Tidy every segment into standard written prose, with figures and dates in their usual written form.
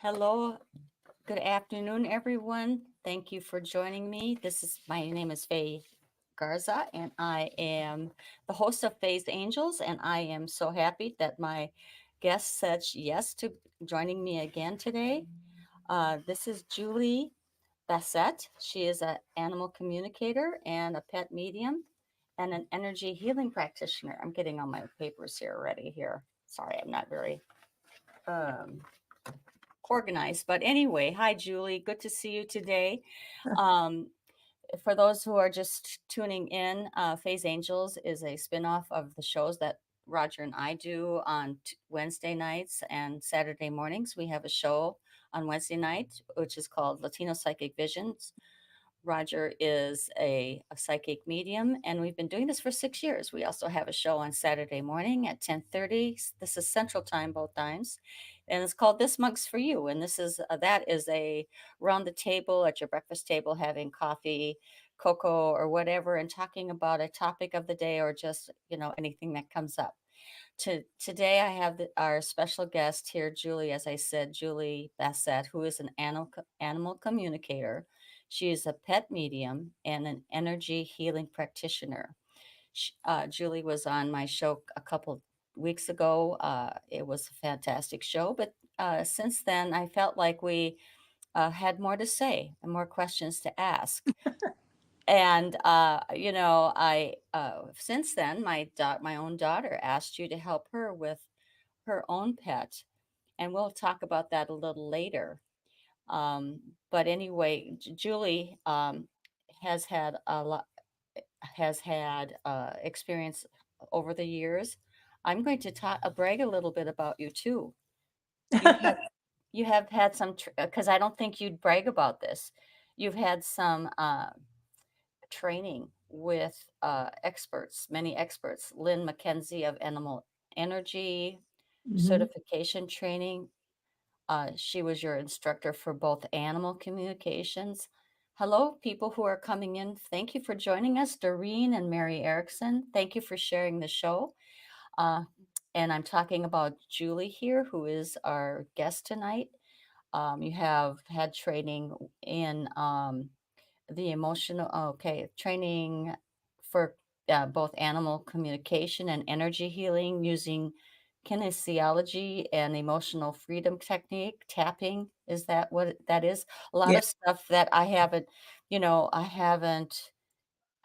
Hello, good afternoon, everyone. Thank you for joining me. My name is Faye Garza, and I am the host of Faye's Angels. And I am so happy that my guest said yes to joining me again today. This is Julie Bassett. She is an animal communicator and a pet medium and an energy healing practitioner. I'm getting all my papers here ready here. Sorry, I'm not very um, organized. But anyway, hi, Julie. Good to see you today. Um, for those who are just tuning in, Faye's Angels is a spinoff of the shows that Roger and I do on Wednesday nights and Saturday mornings. We have a show on Wednesday night, which is called Latino Psychic Visions. Roger is a psychic medium, and we've been doing this for 6 years. We also have a show on Saturday morning at 10:30. This is Central Time both times, and it's called This Mug's for You. And that is a round the table at your breakfast table, having coffee, cocoa, or whatever, and talking about a topic of the day or just anything that comes up. Today, I have our special guest here, Julie, as I said, Julie Bassett, who is an animal communicator. She is a pet medium and an energy healing practitioner. Julie was on my show a couple weeks ago. It was a fantastic show, but since then, I felt like we had more to say and more questions to ask. And I since then, my own daughter asked you to help her with her own pet, and we'll talk about that a little later. But anyway, Julie has had a lot has had experience over the years. I'm going to brag a little bit about you too. You have you have had some because I don't think you'd brag about this. You've had some training with many experts. Lynn McKenzie of Animal Energy certification training. She was your instructor for both animal communications. Hello, people who are coming in. Thank you for joining us, Doreen and Mary Erickson. Thank you for sharing the show. Uh, and I'm talking about Julie here, who is our guest tonight. You have had training in the emotional, okay, training for both animal communication and energy healing using kinesiology and emotional freedom technique. Tapping, is that what that is? A lot Yeah, of stuff that I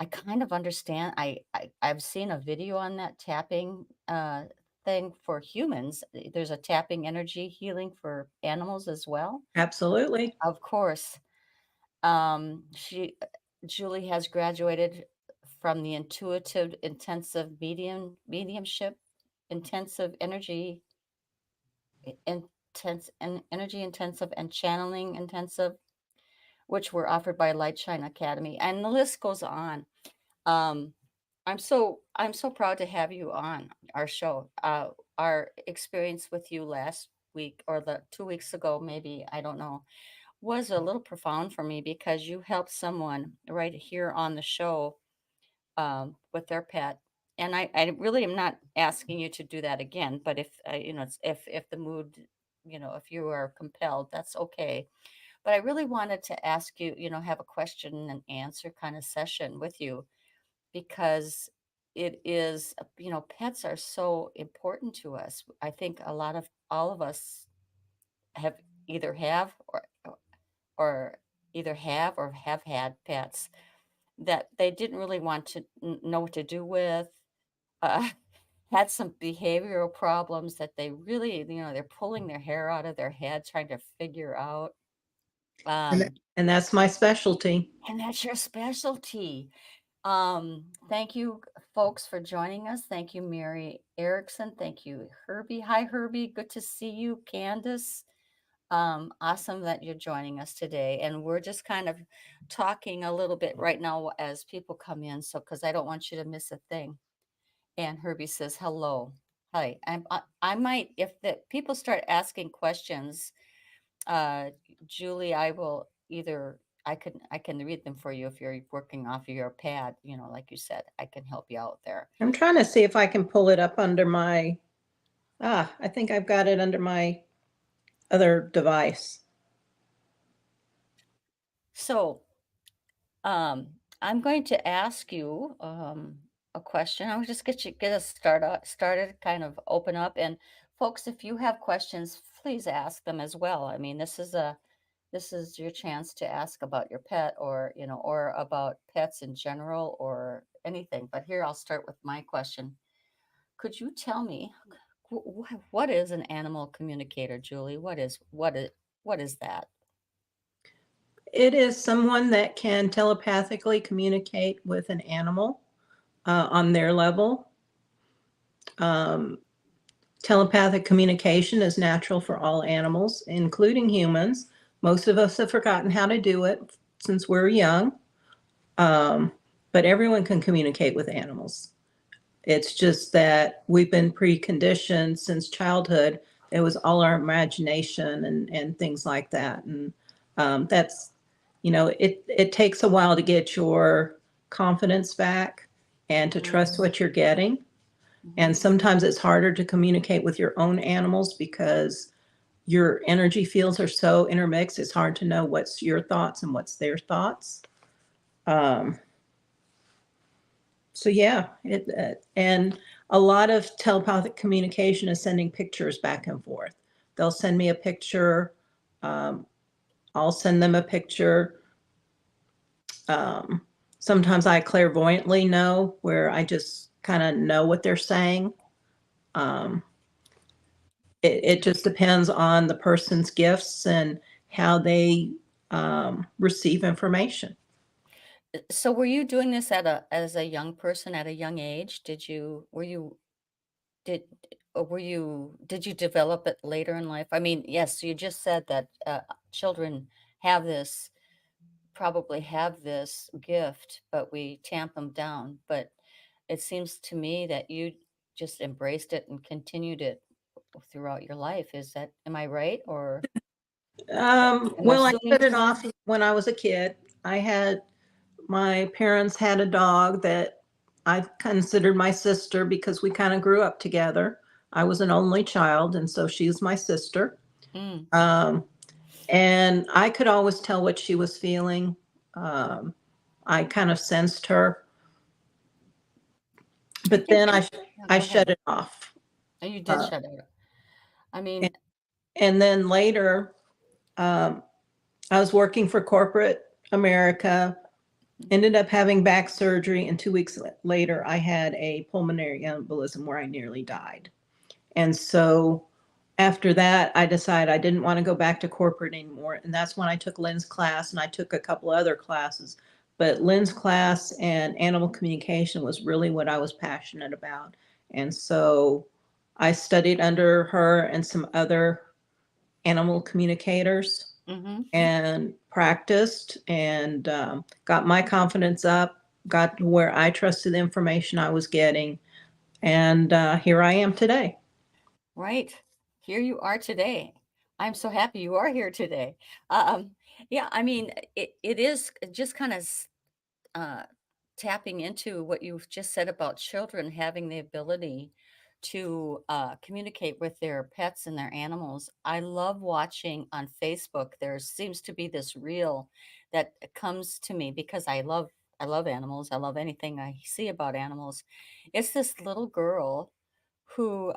kind of understand. I've seen a video on that tapping thing for humans. There's a tapping energy healing for animals as well. absolutely. Of course. She Julie has graduated from the intuitive intensive mediumship, intensive energy energy intensive and channeling intensive, which were offered by Lightshine Academy, and the list goes on. Um, I'm so proud to have you on our show. Our experience with you last week or the 2 weeks ago, maybe, I don't know, was a little profound for me because you helped someone right here on the show with their pet. And I really am not asking you to do that again, but if the mood, if you are compelled, that's okay. But I really wanted to ask you, have a question and answer kind of session with you because it is, pets are so important to us. I think all of us have either have or have had pets that they didn't really want to know what to do with, uh, had some behavioral problems that they really, they're pulling their hair out of their head trying to figure out. And Um, and that's my specialty. and that's your specialty. Thank you, folks, for joining us. Thank you, Mary Erickson. Thank you, Herbie. Hi, Herbie. Good to see you, Candace. Awesome that you're joining us today. And we're just kind of talking a little bit right now as people come in. So, because I don't want you to miss a thing. And Herbie says, hello. Hi, I might, if the people start asking questions, uh, Julie, I will either, I can read them for you if you're working off of your pad, like you said, I can help you out there. I'm trying to see if I can pull it up under my, I think I've got it under my other device. So, um, I'm going to ask you, a question. I'll just get us started, kind of open up. And folks, if you have questions, please ask them as well. I mean, this is your chance to ask about your pet, or or about pets in general, or anything. But here, I'll start with my question. Could you tell me what is an animal communicator, Julie? What is that? It is someone that can telepathically communicate with an animal on their level. Um, Telepathic communication is natural for all animals, including humans. Most of us have forgotten how to do it since we're young, um, but everyone can communicate with animals. It's just that we've been preconditioned since childhood. It was all our imagination and things like that. And that's, it takes a while to get your confidence back and to trust what you're getting. And Mhm. sometimes it's harder to communicate with your own animals because your energy fields are so intermixed. It's hard to know what's your thoughts and what's their thoughts. Um, So yeah, and a lot of telepathic communication is sending pictures back and forth. They'll send me a picture. Um, I'll send them a picture. Um, Sometimes I clairvoyantly know where I just kind of know what they're saying. Um, it just depends on the person's gifts and how they receive information. So were you doing this as a young person at a young age? Did did you develop it later in life? I mean, yes, you just said that children have this probably have this gift, but we tamp them down. But it seems to me that you just embraced it and continued it throughout your life. Am I right? Or am I Well, I assuming set it too much? off when I was a kid. My parents had a dog that I considered my sister because we kind of grew up together. I was an only child, and so she's my sister. Mm, Um, and I could always tell what she was feeling. Um, I kind of sensed her, I but think then yeah, I go ahead. shut it off. Oh, you did Uh, shut it. I and, mean, and then later, um, I was working for corporate America. Ended up having back surgery, and 2 weeks later, I had a pulmonary embolism where I nearly died. And so after that, I decided I didn't want to go back to corporate anymore. And that's when I took Lynn's class, and I took a couple other classes. But Lynn's class and animal communication was really what I was passionate about. And so I studied under her and some other animal communicators mhm. and practiced and got my confidence up, got to where I trusted the information I was getting. And here I am today. Right. Here you are today. I'm so happy you are here today. Um, yeah, I mean, it is just kind of uh, tapping into what you've just said about children having the ability to communicate with their pets and their animals. I love watching on Facebook. There seems to be this reel that comes to me because I love animals. I love anything I see about animals. It's this little girl who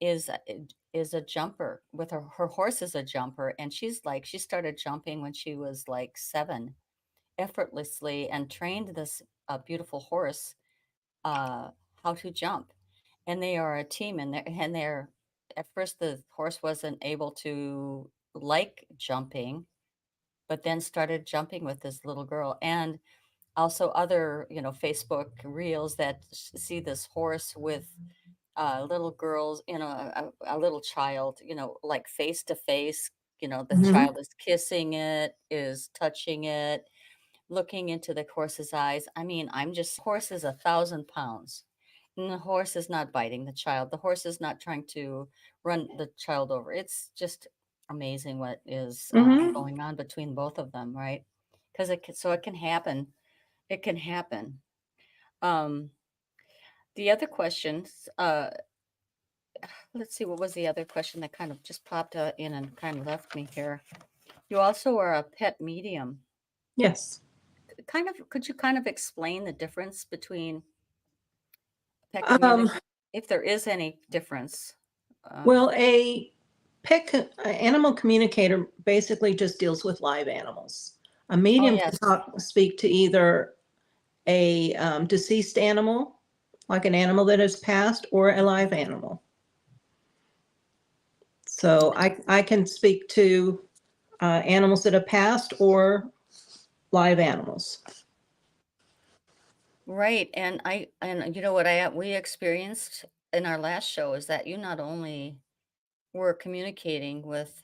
is a jumper with her horse is a jumper, and she started jumping when she was like 7 effortlessly, and trained this beautiful horse uh, how to jump. And they are a team, and they're at first the horse wasn't able to like jumping, but then started jumping with this little girl. And also other, Facebook reels that see this horse with little girls, a little child, like face to face. The Mhm. child is kissing it, is touching it, looking into the horse's eyes. I mean, horse is 1,000 pounds. And the horse is not biting the child. The horse is not trying to run the child over. It's just amazing what is going on between both of them, right? Because it can happen. It can happen. The other questions, let's see, what was the other question that kind of just popped in and kind of left me here? You also are a pet medium. Yes. Could you kind of explain the difference between pet Um, community, if there is any difference? well, animal communicator basically just deals with live animals. A Oh, medium yes. can speak to either a deceased animal, like an animal that has passed, or a live animal. So I can speak to animals that have passed or live animals. Right. And you know what we experienced in our last show is that you not only were communicating with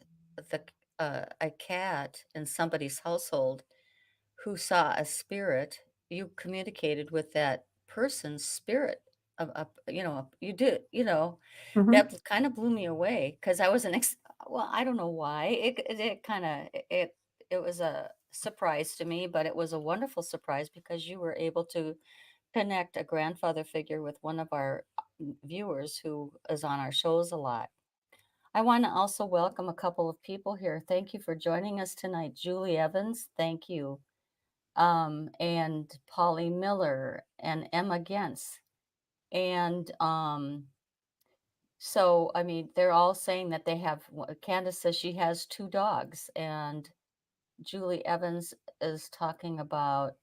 a cat in somebody's household who saw a spirit, you communicated with that person's spirit you did, that kind of blew me away because I wasn't well, I don't know why. It kind of it was a surprise to me, but it was a wonderful surprise because you were able to connect a grandfather figure with one of our viewers who is on our shows a lot. I want to also welcome a couple of people here. Thank you for joining us tonight. Julie Evans, thank you. And Polly Miller and Emma Gens. And so, I mean, they're all saying that they have, Candace says she has 2 dogs, and Julie Evans is talking about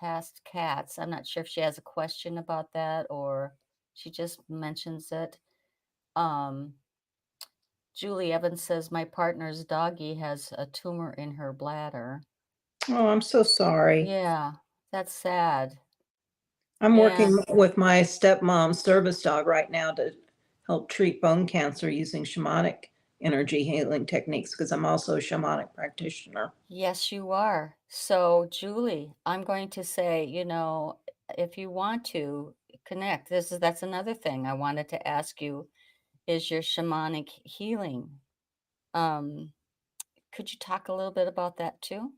past cats. I'm not sure if she has a question about that or she just mentions it. Um, Julie Evans says, my partner's doggie has a tumor in her bladder. Oh, I'm so sorry. Yeah, that's sad. I'm working And with my stepmom's service dog right now to help treat bone cancer using shamanic energy healing techniques because I'm also a shamanic practitioner. yes, you are. So, Julie, I'm going to say, if you want to connect, that's another thing I wanted to ask you is your shamanic healing. Um, could you talk a little bit about that too?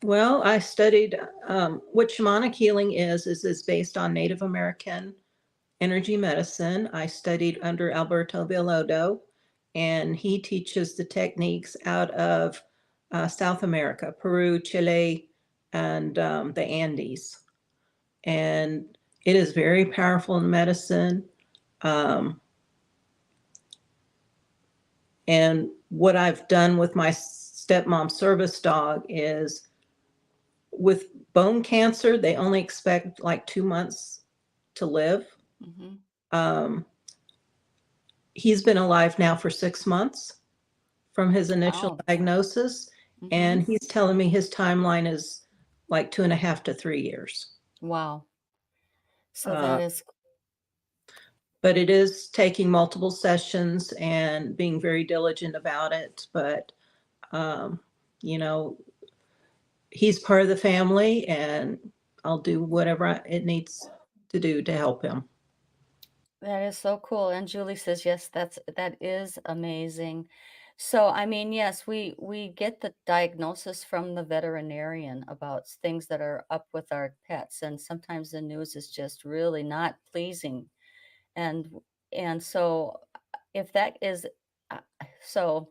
Well, I studied what shamanic healing is based on Native American energy medicine. I studied under Alberto Villoldo, and he teaches the techniques out of South America, Peru, Chile, and the Andes. And it is very powerful in medicine. And what I've done with my stepmom service dog is with bone cancer, they only expect like 2 months to live. Mm-hmm. He's been alive now for 6 months from his initial Wow. diagnosis. Mm-hmm. And he's telling me his timeline is like 2.5 to 3 years. Wow. So that is, But it is taking multiple sessions and being very diligent about it. But, you know, he's part of the family and I'll do whatever it needs to do to help him. that is so cool. And Julie says, yes, that is amazing. So, I mean, yes, we get the diagnosis from the veterinarian about things that are up with our pets, and sometimes the news is just really not pleasing. And and so, if that is, uh, so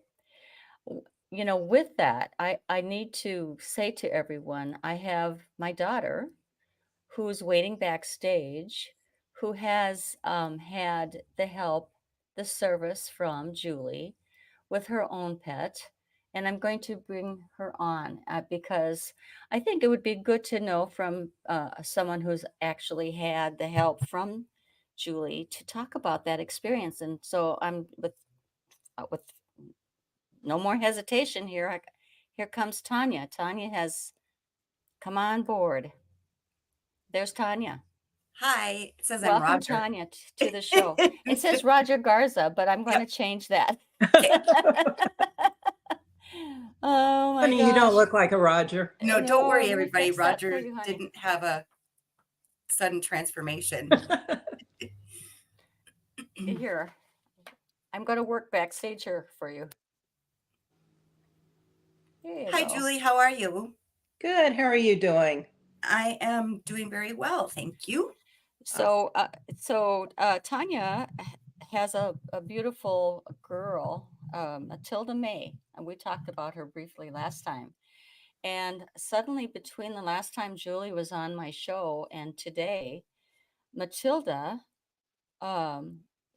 with that, I need to say to everyone, I have my daughter who's waiting backstage, who has had the service from Julie with her own pet. And I'm going to bring her on because I think it would be good to know from someone who's actually had the help from Julie to talk about that experience. And so I'm with no more hesitation here. Here comes Tanya. Tanya has come on board. There's Tanya. Hi, it says I'm Welcome, Roger. Tanya, to the show. It says Roger Garza, but I'm going to change that. Oh my Honey, you don't gosh. look like a Roger. No, don't worry, let me everybody. fix that for Roger you, honey. didn't have a sudden transformation. Here, I'm going to work backstage here for you. There you Hi, go. Julie. How are you? Good. How are you doing? I am doing very well, thank you. So, Tanya has a beautiful girl, Matilda May, and we talked about her briefly last time. And suddenly, between the last time Julie was on my show and today, Matilda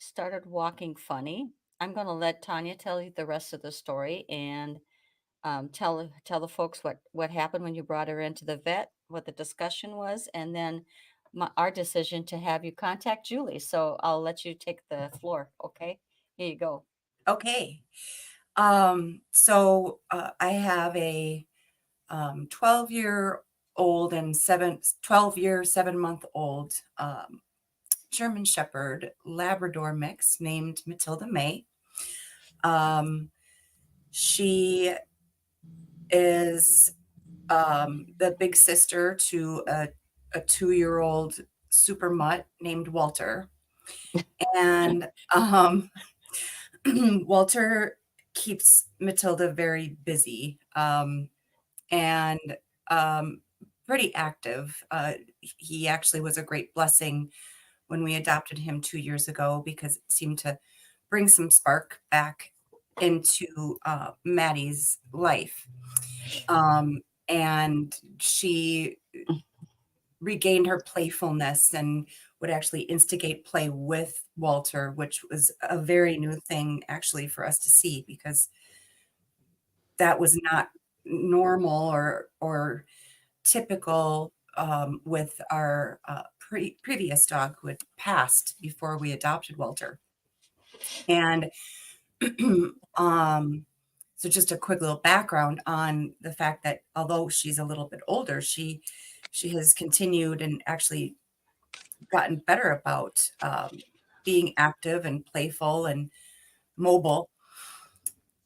started walking funny. I'm going to let Tanya tell you the rest of the story and tell the folks what happened when you brought her into the vet, what the discussion was, and then our decision to have you contact Julie. So I'll let you take the floor. Okay, here you go. Okay. I have a 12-year-old and 12-year, 7-month-old German Shepherd Labrador mix named Matilda May. She is the big sister to a 2-year-old super mutt named Walter. And Walter keeps Matilda very busy and pretty active. He actually was a great blessing when we adopted him 2 years ago because it seemed to bring some spark back into Maddie's life. And she regained her playfulness and would actually instigate play with Walter, which was a very new thing actually for us to see because that was not normal or typical with our previous dog who had passed before we adopted Walter. And so just a quick little background on the fact that although she's a little bit older, she has continued and actually gotten better about being active and playful and mobile.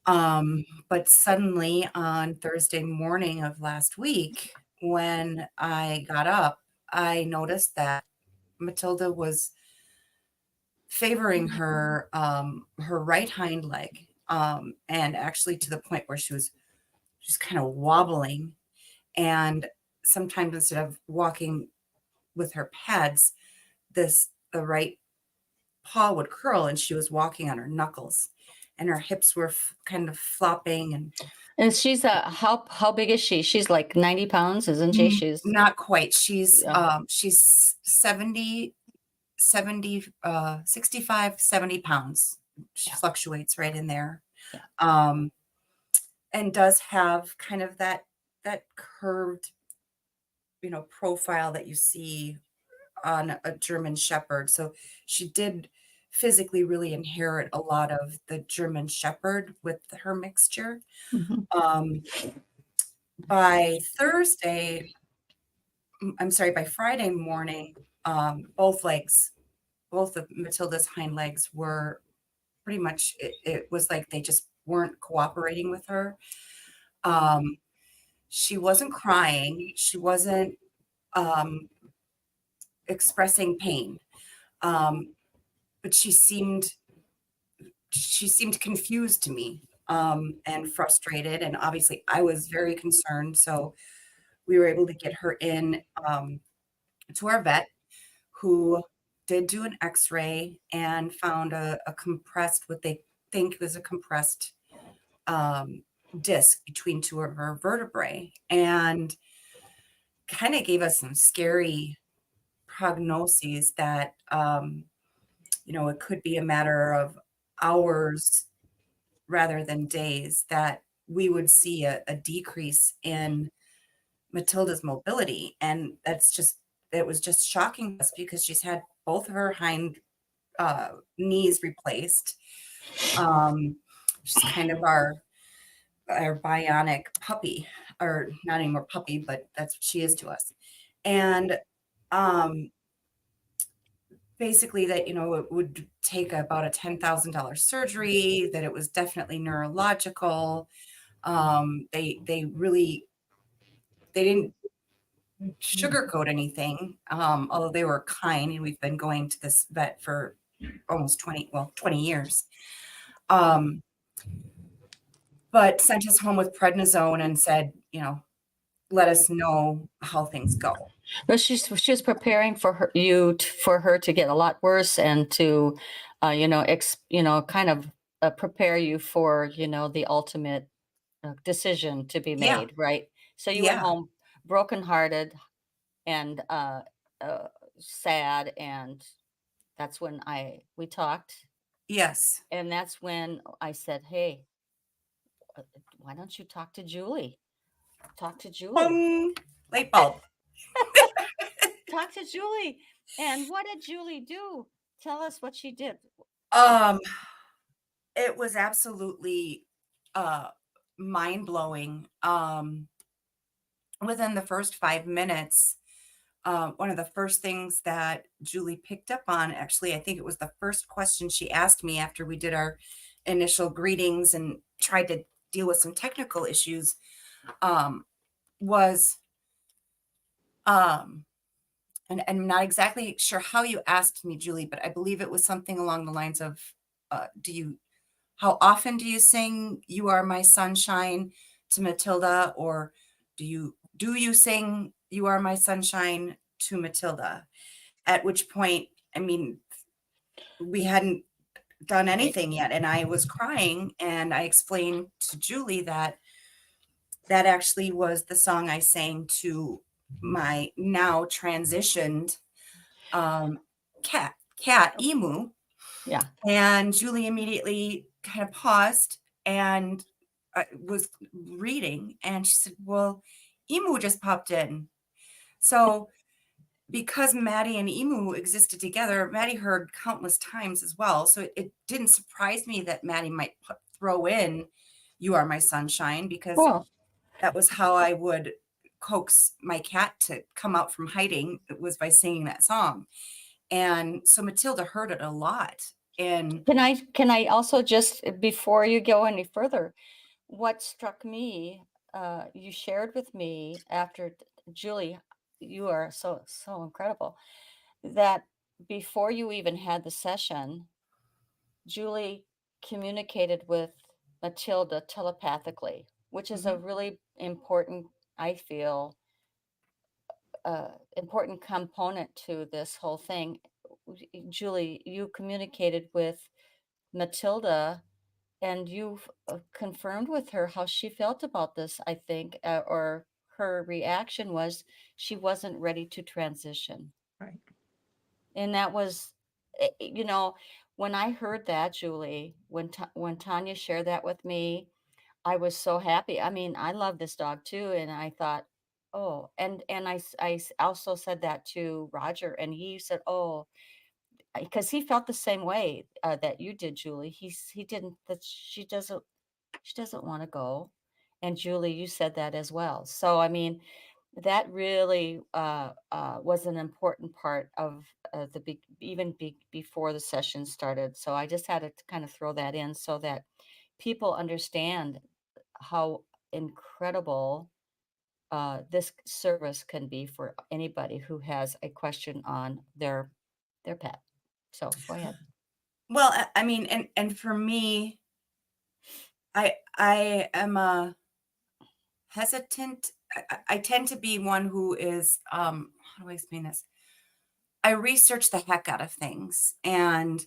But suddenly on Thursday morning of last week, when I got up, I noticed that Matilda was favoring her her right hind leg, and actually to the point where she was just kind of wobbling. And sometimes instead of walking with her pads, the right paw would curl and she was walking on her knuckles and her hips were kind of flopping. And she's how big is she? She's like 90 pounds, isn't she? She's Not quite. She's yeah. She's 65, 70 pounds. She Yeah. fluctuates right in there. Yeah. And does have kind of that curved, profile that you see on a German Shepherd. So she did physically really inherit a lot of the German Shepherd with her mixture. Mhm. By Friday morning, both of Matilda's hind legs were pretty much, it was like they just weren't cooperating with her. She wasn't crying. She wasn't expressing pain. But she seemed confused to me, and frustrated. And obviously I was very concerned. So we were able to get her in to our vet, who did do an x-ray and found a compressed, what they think was a compressed disc between two of her vertebrae, and kind of gave us some scary prognoses that it could be a matter of hours rather than days that we would see a decrease in Matilda's mobility. And it was just shocking to us because she's had both of her hind knees replaced. She's kind of our bionic puppy, or not anymore puppy, but that's what she is to us. And basically that, it would take about a $10,000 surgery, that it was definitely neurological. They really, they didn't sugarcoat anything, although they were kind, and we've been going to this vet for almost 20 years. But sent us home with prednisone and said, let us know how things go. But she was preparing for for her to get a lot worse and to, kind of prepare you for, the ultimate decision to be Yeah. made, right? So you went Yeah. home brokenhearted and sad, and that's when we talked, Yes. and that's when I said, "Hey, why don't you talk to Julie? Talk to Julie. Light bulb. Talk to Julie." And what did Julie do? Tell us what she did. Um, it was absolutely mind-blowing. Within the first 5 minutes, one of the first things that Julie picked up on, actually, I think it was the first question she asked me after we did our initial greetings and tried to deal with some technical issues, was, and I'm not exactly sure how you asked me, Julie, but I believe it was something along the lines of, how often do you sing "You Are My Sunshine" to Matilda, or do you sing "You Are My Sunshine" to Matilda? At which point, I mean, we hadn't done anything yet, and I was crying, and I explained to Julie that actually was the song I sang to my now transitioned cat Emu. Yeah. And Julie immediately kind of paused and was reading, and she said, "Well, Emu just popped in." So because Maddie and Emu existed together, Maddie heard countless times as well. So it didn't surprise me that Maddie might throw in "You Are My Sunshine," because Well, that was how I would coax my cat to come out from hiding, it was by singing that song. And so Matilda heard it a lot. And can I also just, before you go any further, what struck me, you shared with me after Julie, you are so incredible, that before you even had the session, Julie communicated with Matilda telepathically, which is a really important, I feel, important component to this whole thing. Julie, you communicated with Matilda, and you've confirmed with her how she felt about this, I think, or her reaction was she wasn't ready to transition. Right. And that was, when I heard that, Julie, when Tanya shared that with me, I was so happy. I mean, I love this dog too, and I thought, oh, and also said that to Roger, and he said, oh, because he felt the same way that you did, Julie. He didn't that she doesn't want to go, and Julie, you said that as well. So I mean, that really was an important part of before the session started. So I just had to kind of throw that in so that people understand how incredible this service can be for anybody who has a question on their pet. So go ahead. well, I mean, and for me, I am a hesitant. I tend to be one who is, how do I explain this? I research the heck out of things. And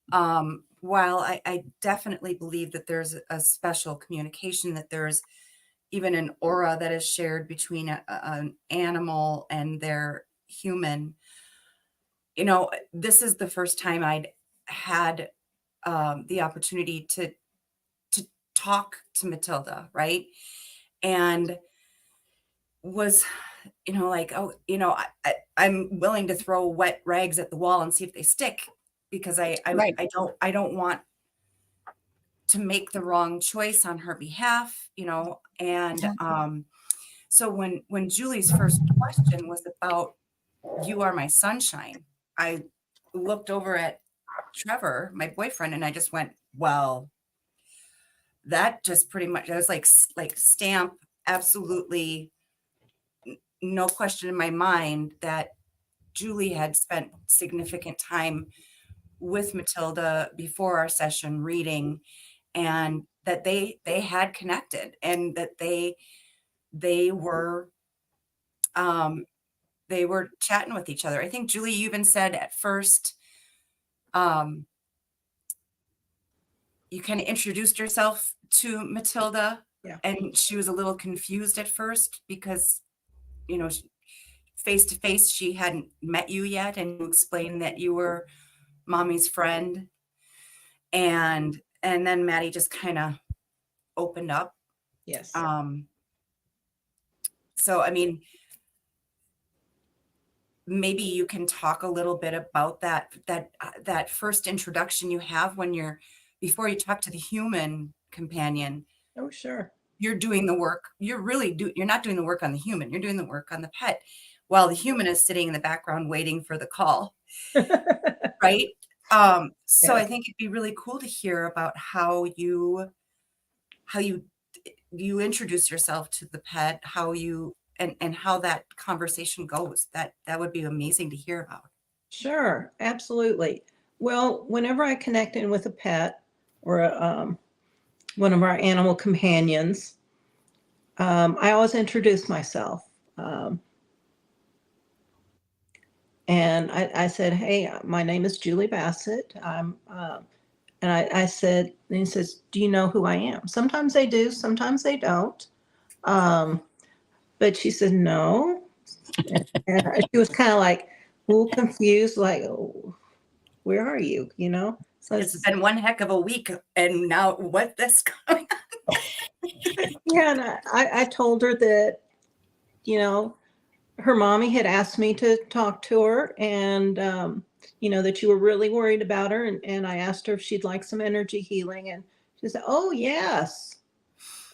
while I definitely believe that there's a special communication, that there's even an aura that is shared between an animal and their human, this is the first time I'd had the opportunity to talk to Matilda, right? And was, like, oh, I'm willing to throw wet rags at the wall and see if they stick, because Right. I don't want to make the wrong choice on her behalf, and so when Julie's first question was about "You Are My Sunshine," I looked over at Trevor, my boyfriend, and I just went, well, that just pretty much, it was like stamp, absolutely no question in my mind that Julie had spent significant time with Matilda before our session reading, and that they had connected, and that they were chatting with each other. I think Julie, you even said at first, you kind of introduced yourself to Matilda, Yeah. and she was a little confused at first because, you know, face to face, she hadn't met you yet, and you explained that you were mommy's friend. And then Maddie just kind of opened up. Yes. So, I mean, maybe you can talk a little bit about that first introduction you have before you talk to the human companion. Oh, sure. You're doing the work. You're not doing the work on the human. You're doing the work on the pet, while the human is sitting in the background waiting for the call. Right. So I Yes. think it'd be really cool to hear about how you introduce yourself to the pet, how you and how that conversation goes. That would be amazing to hear about. Sure, absolutely. Well, whenever I connect in with a pet or one of our animal companions, I always introduce myself. And I said, "Hey, my name is Julie Bassett. And I said, and he says, "Do you know who I am?" Sometimes they do, sometimes they don't. But she said, "No." And she was kind of like a little confused, like, "Oh, where are you?" So It's been one heck of a week, and now what this going on? yeah, and I told her that, her mommy had asked me to talk to her, and that you were really worried about her, and I asked her if she'd like some energy healing, and she said, "Oh, yes."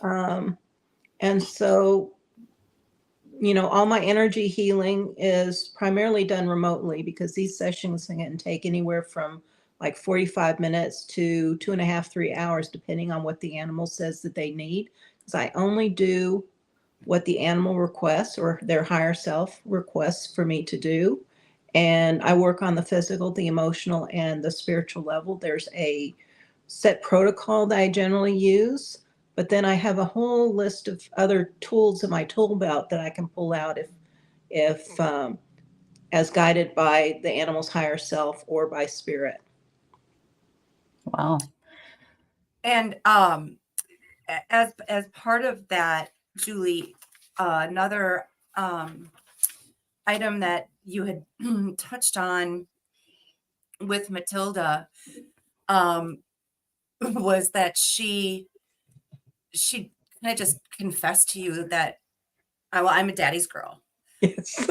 And so, all my energy healing is primarily done remotely because these sessions can take anywhere from like 45 minutes to 2.5, 3 hours, depending on what the animal says that they need. Because I only do what the animal requests or their higher self requests for me to do. And I work on the physical, the emotional, and the spiritual level. There's a set protocol that I generally use, but then I have a whole list of other tools in my tool belt that I can pull out if as guided by the animal's higher self or by spirit. Wow. And as part of that, Julie, another item that you had touched on with Matilda was that she kind of just confessed to you that I'm a daddy's girl. Yes.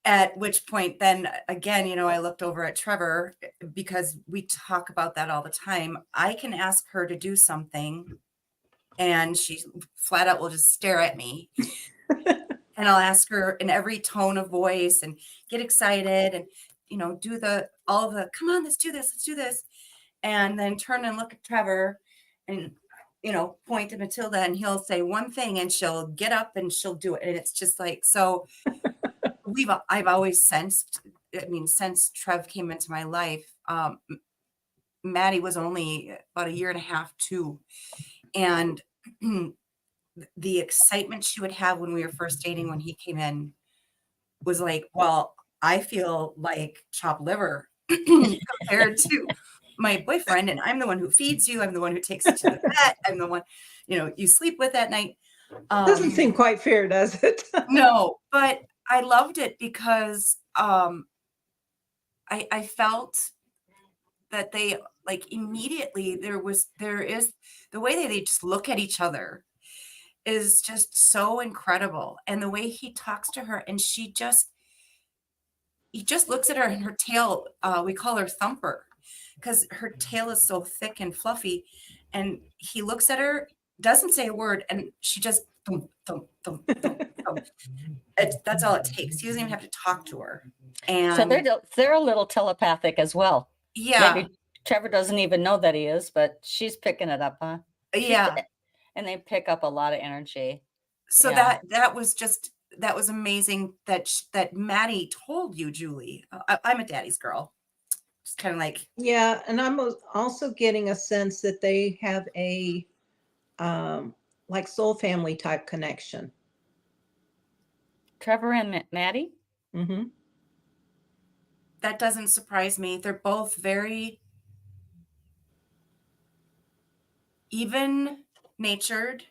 At which point, then again, I looked over at Trevor because we talk about that all the time. I can ask her to do something, and she flat out will just stare at me. And I'll ask her in every tone of voice and get excited and, do all of the, come on, let's do this. And then turn and look at Trevor and, point to Matilda, and he'll say one thing and she'll get up and she'll do it. And it's just like, so I've always sensed, since Trev came into my life, Maddie was only about a year and a half, too. And the excitement she would have when we were first dating, when he came in, was like, well, I feel like chopped liver compared to my boyfriend, and I'm the one who feeds you. I'm the one who takes you to the vet. I'm the one, you sleep with at night. Doesn't seem quite fair, does it? No, but I loved it because I felt that they, like, immediately there is the way they just look at each other is just so incredible. And the way he talks to her, and he just looks at her, and her tail, we call her Thumper because her tail is so thick and fluffy. And he looks at her, doesn't say a word, and she just thump, thump, thump, thump, thump. That's all it takes. He doesn't even have to talk to her. And So they're a little telepathic as well. yeah, Maybe Trevor doesn't even know that he is, but she's picking it up, huh? yeah. And they pick up a lot of energy. So Yeah. that was amazing that Maddie told you, Julie. I'm a daddy's girl. kind of like, Yeah, and I'm also getting a sense that they have a like soul family type connection. Trevor and Maddie? Mm-hmm. that doesn't surprise me. They're both very even natured.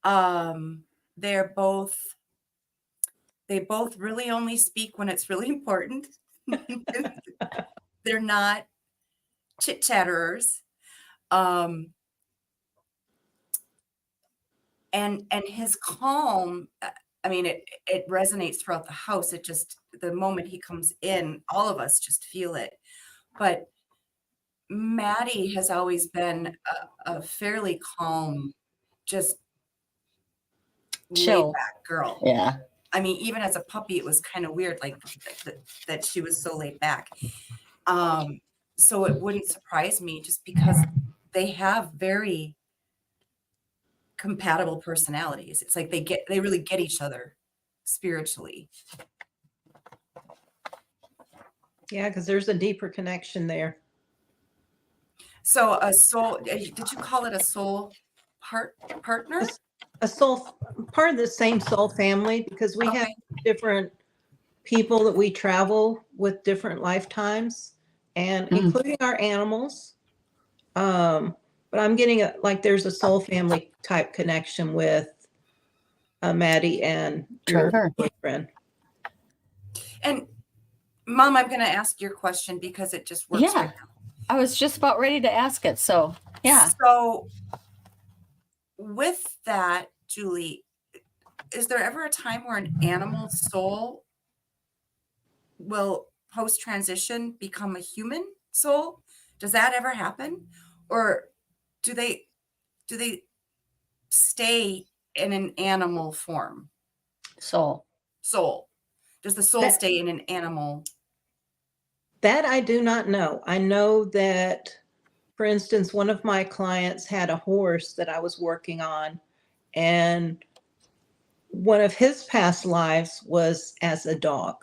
They're both, they both really only speak when it's really important. They're not chit chatterers. Um, and his calm, I mean, it resonates throughout the house. It just, the moment he comes in, all of us just feel it. But Maddie has always been a fairly calm, just laid Chill. back girl. Yeah. I mean, even as a puppy, it was kind of weird, like that she was so laid back. So it wouldn't surprise me, just because they have very compatible personalities. It's like they really get each other spiritually. Yeah, because there's a deeper connection there. So a soul, did you call it a soul partner? A soul, part of the same soul family, because we have Okay. different people that we travel with different lifetimes, and Mm. including our animals. But I'm getting like there's a soul family type connection with Maddie and your Trevor. boyfriend. And Mom, I'm going to ask your question because it just works Yeah. right now. I was just about ready to ask it. So, yeah. So with that, Julie, is there ever a time where an animal soul will post transition become a human soul? Does that ever happen? Or do they stay in an animal form? Soul. Soul. Does the soul stay in an animal? That I do not know. I know that, for instance, one of my clients had a horse that I was working on, and one of his past lives was as a dog.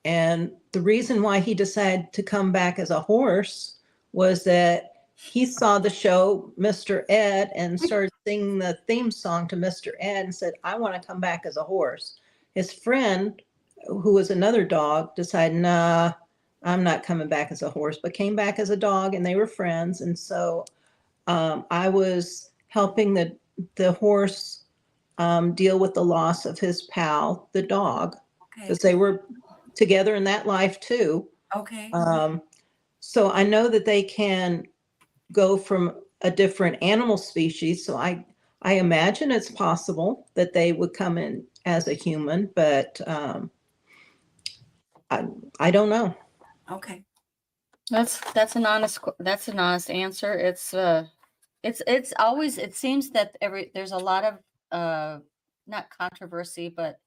And the reason why he decided to come back as a horse was that he saw the show Mr. Ed and started singing the theme song to Mr. Ed and said, I want to come back as a horse. His friend, who was another dog, decided, nah, I'm not coming back as a horse, but came back as a dog, and they were friends. And so I was helping the horse deal with the loss of his pal, the dog, Okay. because they were together in that life too. Okay. So I know that they can go from a different animal species. So I imagine it's possible that they would come in as a human, but I don't know. Okay. That's an honest answer. It's always, it seems that there's a lot of not controversy, but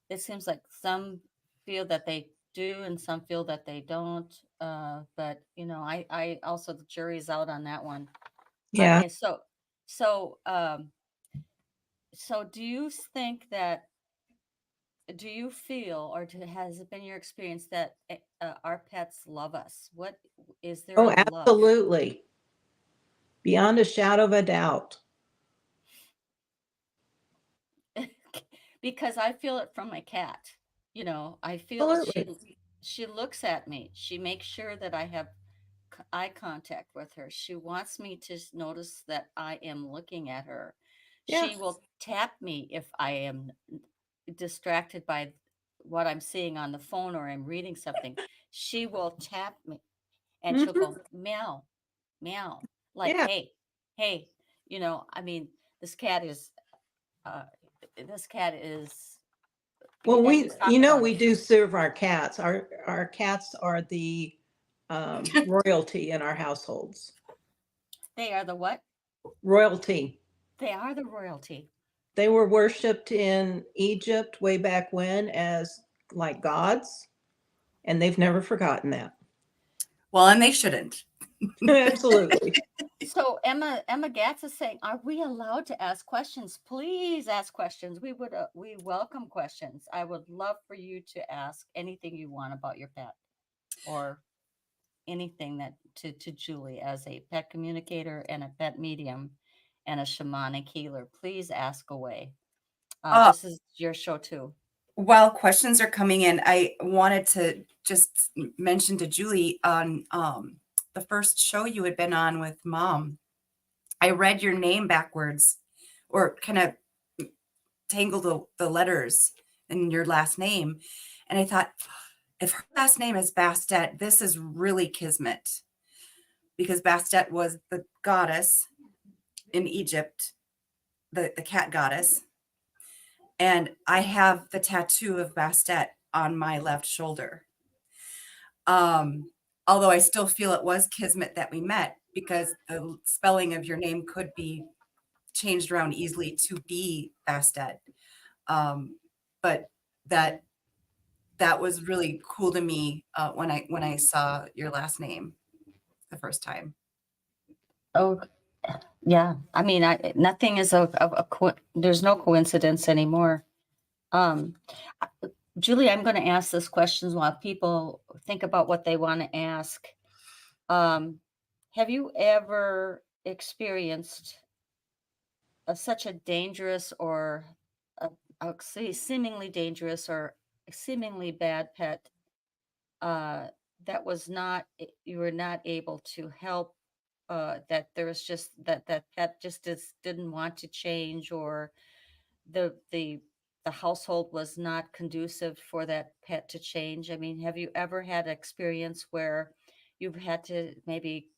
it seems like some feel that they do and some feel that they don't. But I also, the jury's out on that one. Yeah. But so do you think that, do you feel, or has it been your experience that our pets love us? What is there Oh, a love? absolutely. Beyond a shadow of a doubt. Because I feel it from my cat. I feel Absolutely. she looks at me. She makes sure that I have eye contact with her. She wants me to notice that I am looking at her. She Yes. will tap me if I am distracted by what I'm seeing on the phone or I'm reading something. She will tap me and she'll Mm-hmm. go meow, meow, like, Yeah. hey, I mean, this cat is, uh, this cat is, Well, and you talk about we it. do serve our cats. Our cats are the royalty in our households. They are the what? Royalty. They are the royalty. They were worshipped in Egypt way back when as like gods, and they've never forgotten that. Well, and they shouldn't. Absolutely. So Emma Gatz is saying, are we allowed to ask questions? Please ask questions. We welcome questions. I would love for you to ask anything you want about your pet, or anything that to Julie as a pet communicator and a pet medium and a shamanic healer, please ask away. Uh, This is your show too. while questions are coming in, I wanted to just mention to Julie on the first show you had been on with Mom. I read your name backwards, or kind of tangled the letters in your last name, and I thought, if her last name is Bastet, this is really kismet, because Bastet was the goddess in Egypt, the cat goddess. And I have the tattoo of Bastet on my left shoulder. Although I still feel it was kismet that we met, because the spelling of your name could be changed around easily to be Bastet. But that was really cool to me when I saw your last name the first time. Oh, yeah. I mean, nothing is there's no coincidence anymore. Um, Julie, I'm going to ask this question while people think about what they want to ask. Have you ever experienced such a dangerous or seemingly dangerous or seemingly bad pet that was not you were not able to help, that there was just that pet just didn't want to change, or the the the household was not conducive for that pet to change? I mean, have you ever had experience where you've had to maybe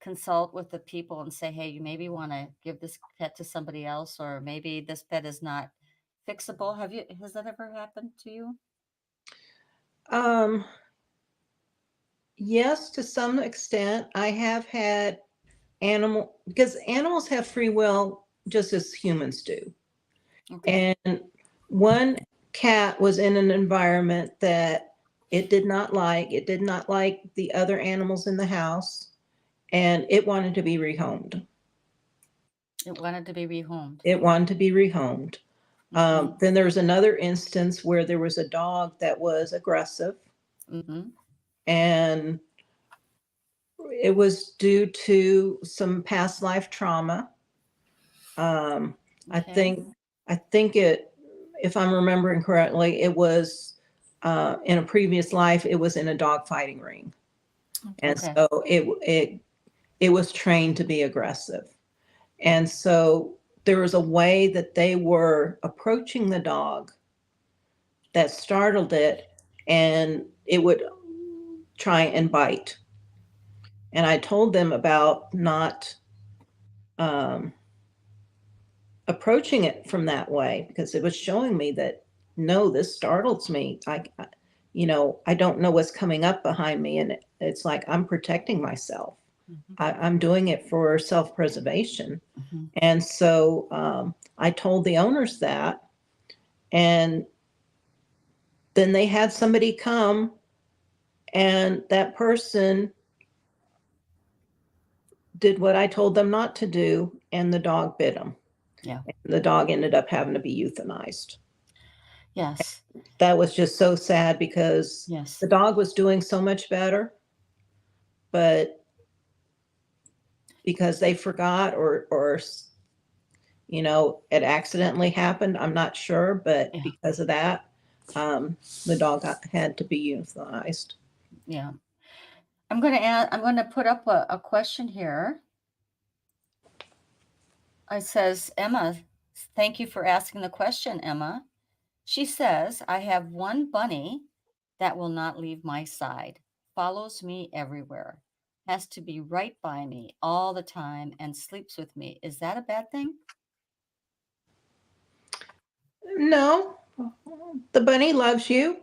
consult with the people and say, hey, you maybe want to give this pet to somebody else, or maybe this pet is not fixable? Has that ever happened to you? Um, yes, to some extent. I have had because animals have free will just as humans do. Okay. And one cat was in an environment that it did not like. It did not like the other animals in the house, and it wanted to be rehomed. It wanted to be rehomed. It wanted to be rehomed. Mm-hmm. Then there was another instance where there was a dog that was aggressive, Mm-hmm. and it was due to some past life trauma. I Okay. think it, if I'm remembering correctly, it was in a previous life. It was in a dog fighting ring, and Okay. so it was trained to be aggressive. And so there was a way that they were approaching the dog that startled it, and it would try and bite. And I told them about not um, approaching it from that way, because it was showing me that no, this startles me. I don't know what's coming up behind me, and it's like I'm protecting myself. Mm-hmm. I'm doing it for self-preservation. Mm-hmm. And so I told the owners that, and then they had somebody come, and that person did what I told them not to do, and the dog bit him. Yeah. And the dog ended up having to be euthanized. Yes. That was just so sad, because Yes. the dog was doing so much better, but because they forgot, or it accidentally happened, I'm not sure, but Yeah. because of that, the dog had to be euthanized. Yeah. I'm going to add, I'm going to put up a question here. It says, Emma, thank you for asking the question, Emma. She says, I have one bunny that will not leave my side, follows me everywhere, has to be right by me all the time, and sleeps with me. Is that a bad thing? No, the bunny loves you.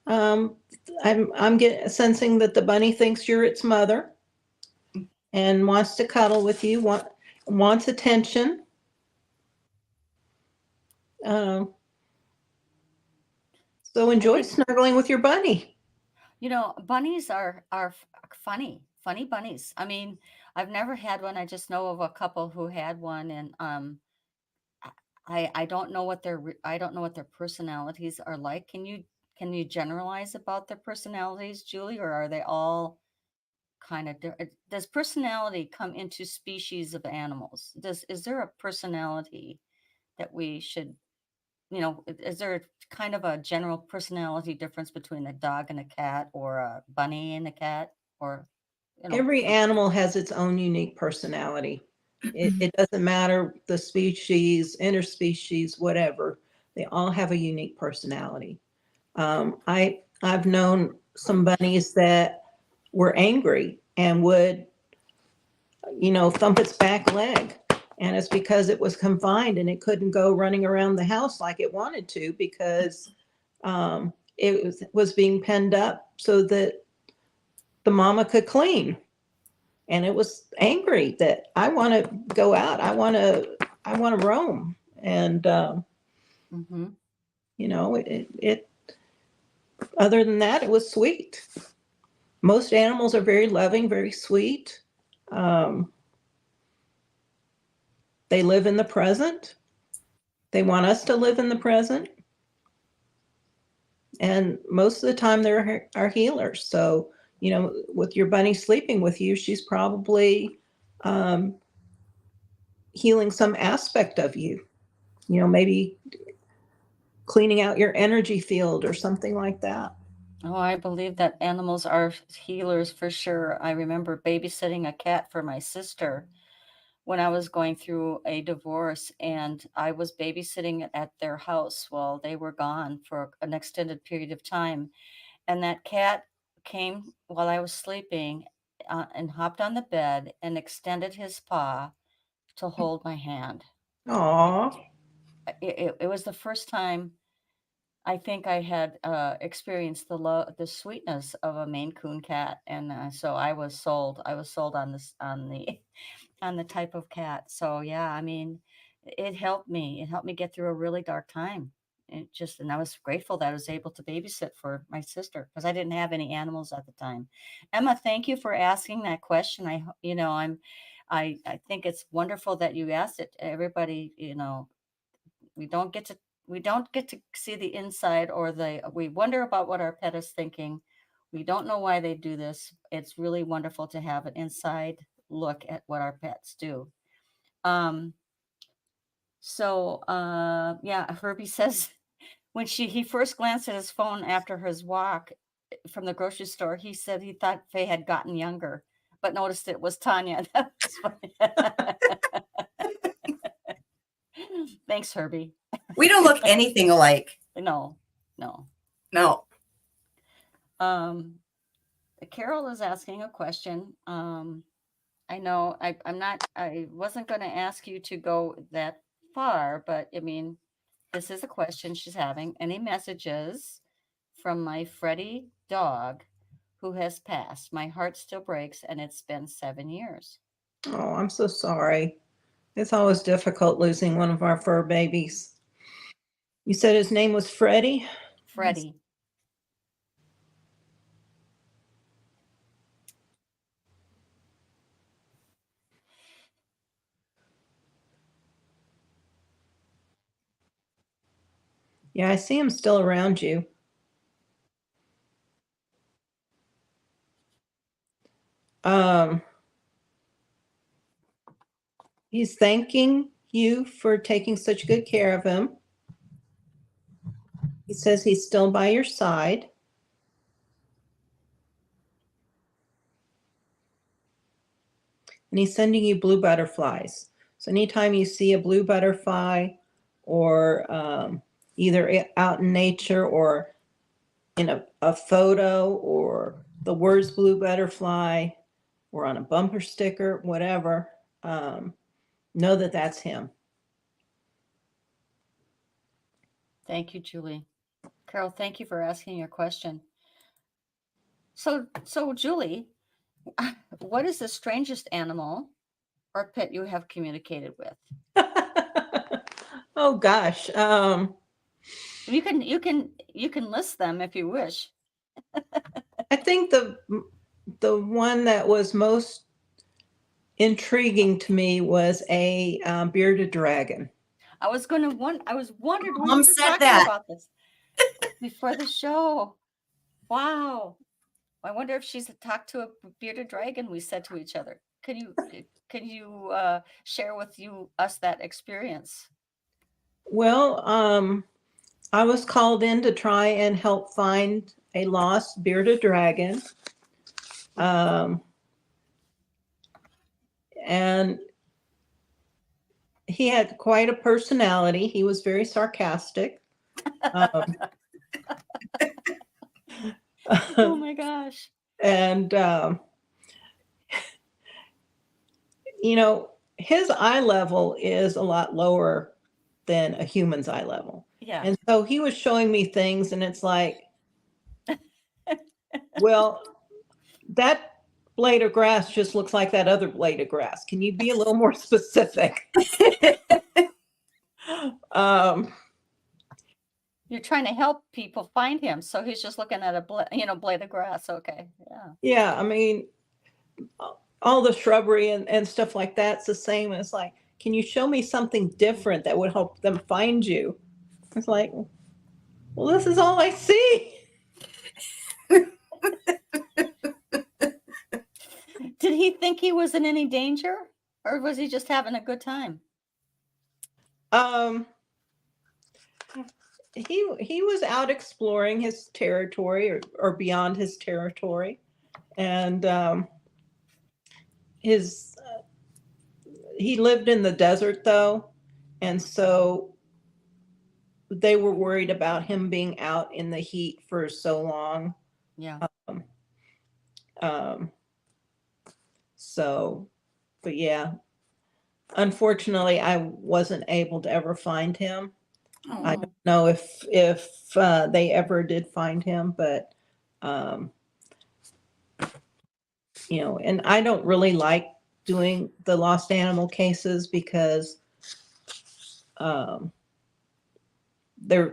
Um, I'm sensing that the bunny thinks you're its mother and wants to cuddle with you, wants attention. Um, so I enjoy think, snuggling with your bunny. bunnies are funny bunnies. I mean, I've never had one. I just know of a couple who had one, and I don't know what I don't know what their personalities are like. Can you generalize about their personalities, Julie, or are they all kind of does personality come into species of animals? Is there a personality that we should, is there kind of a general personality difference between a dog and a cat, or a bunny and a cat, or Every animal has its own unique personality. It doesn't matter the species, interspecies, whatever. They all have a unique personality. I've known some bunnies that were angry and would, thump its back leg. And it's because it was confined and it couldn't go running around the house like it wanted to, because it was being penned up so that the mama could clean. And it was angry that I want to go out. I want to roam. And, it other than that, it was sweet. Most animals are very loving, very sweet. They live in the present. They want us to live in the present. And most of the time they're our healers. So, with your bunny sleeping with you, she's probably healing some aspect of you, maybe cleaning out your energy field or something like that. Oh, I believe that animals are healers for sure. I remember babysitting a cat for my sister when I was going through a divorce, and I was babysitting at their house while they were gone for an extended period of time. And that cat came while I was sleeping, and hopped on the bed and extended his paw to hold my hand. Aw. It was the first time I think I had experienced the sweetness of a Maine Coon cat, and so I was sold. I was sold on this on the on the type of cat. So yeah, I mean, it helped me. It helped me get through a really dark time. And I was grateful that I was able to babysit for my sister, because I didn't have any animals at the time. Emma, thank you for asking that question. I think it's wonderful that you asked it. Everybody, we don't get to see the inside, or we wonder about what our pet is thinking. We don't know why they do this. It's really wonderful to have an inside look at what our pets do. Yeah, Herbie says when he first glanced at his phone after his walk from the grocery store, he said he thought Faye had gotten younger, but noticed it was Tanya. That was funny. Thanks, Herbie. We don't look anything alike. No. Carol is asking a question. I know I wasn't going to ask you to go that far, but I mean, this is a question she's having. Any messages from my Freddie dog who has passed? My heart still breaks, and it's been 7 years. Oh, I'm so sorry. It's always difficult losing one of our fur babies. You said his name was Freddie? Freddie. Yeah, I see him still around you. He's thanking you for taking such good care of him. He says he's still by your side. And he's sending you blue butterflies. So anytime you see a blue butterfly, or either out in nature or in a photo, or the words blue butterfly, or on a bumper sticker, whatever, know that that's him. Thank you, Julie. Carol, thank you for asking your question. So Julie, what is the strangest animal or pet you have communicated with? Oh gosh. You can list them if you wish. I think the one that was most intriguing to me was a bearded dragon. I was wondering when Mom you were said talking that. about this before the show. Wow. I wonder if she's talked to a bearded dragon, we said to each other. Can you share with us that experience? Well, I was called in to try and help find a lost bearded dragon. And he had quite a personality. He was very sarcastic. Um, Oh my gosh. and, you know, his eye level is a lot lower than a human's eye level. Yeah. And so he was showing me things, and it's like, well, that blade of grass just looks like that other blade of grass. Can you be a little more specific? You're trying to help people find him, so he's just looking at a blade of grass. Okay, yeah. Yeah, I mean, all the shrubbery and stuff like that's the same. It's like, can you show me something different that would help them find you? It's like, well, this is all I see. Did he think he was in any danger, or was he just having a good time? He was out exploring his territory or beyond his territory, and he lived in the desert though, and so they were worried about him being out in the heat for so long. Yeah. So, but yeah, unfortunately, I wasn't able to ever find him. I don't know if they ever did find him, but you know, and I don't really like doing the lost animal cases because they're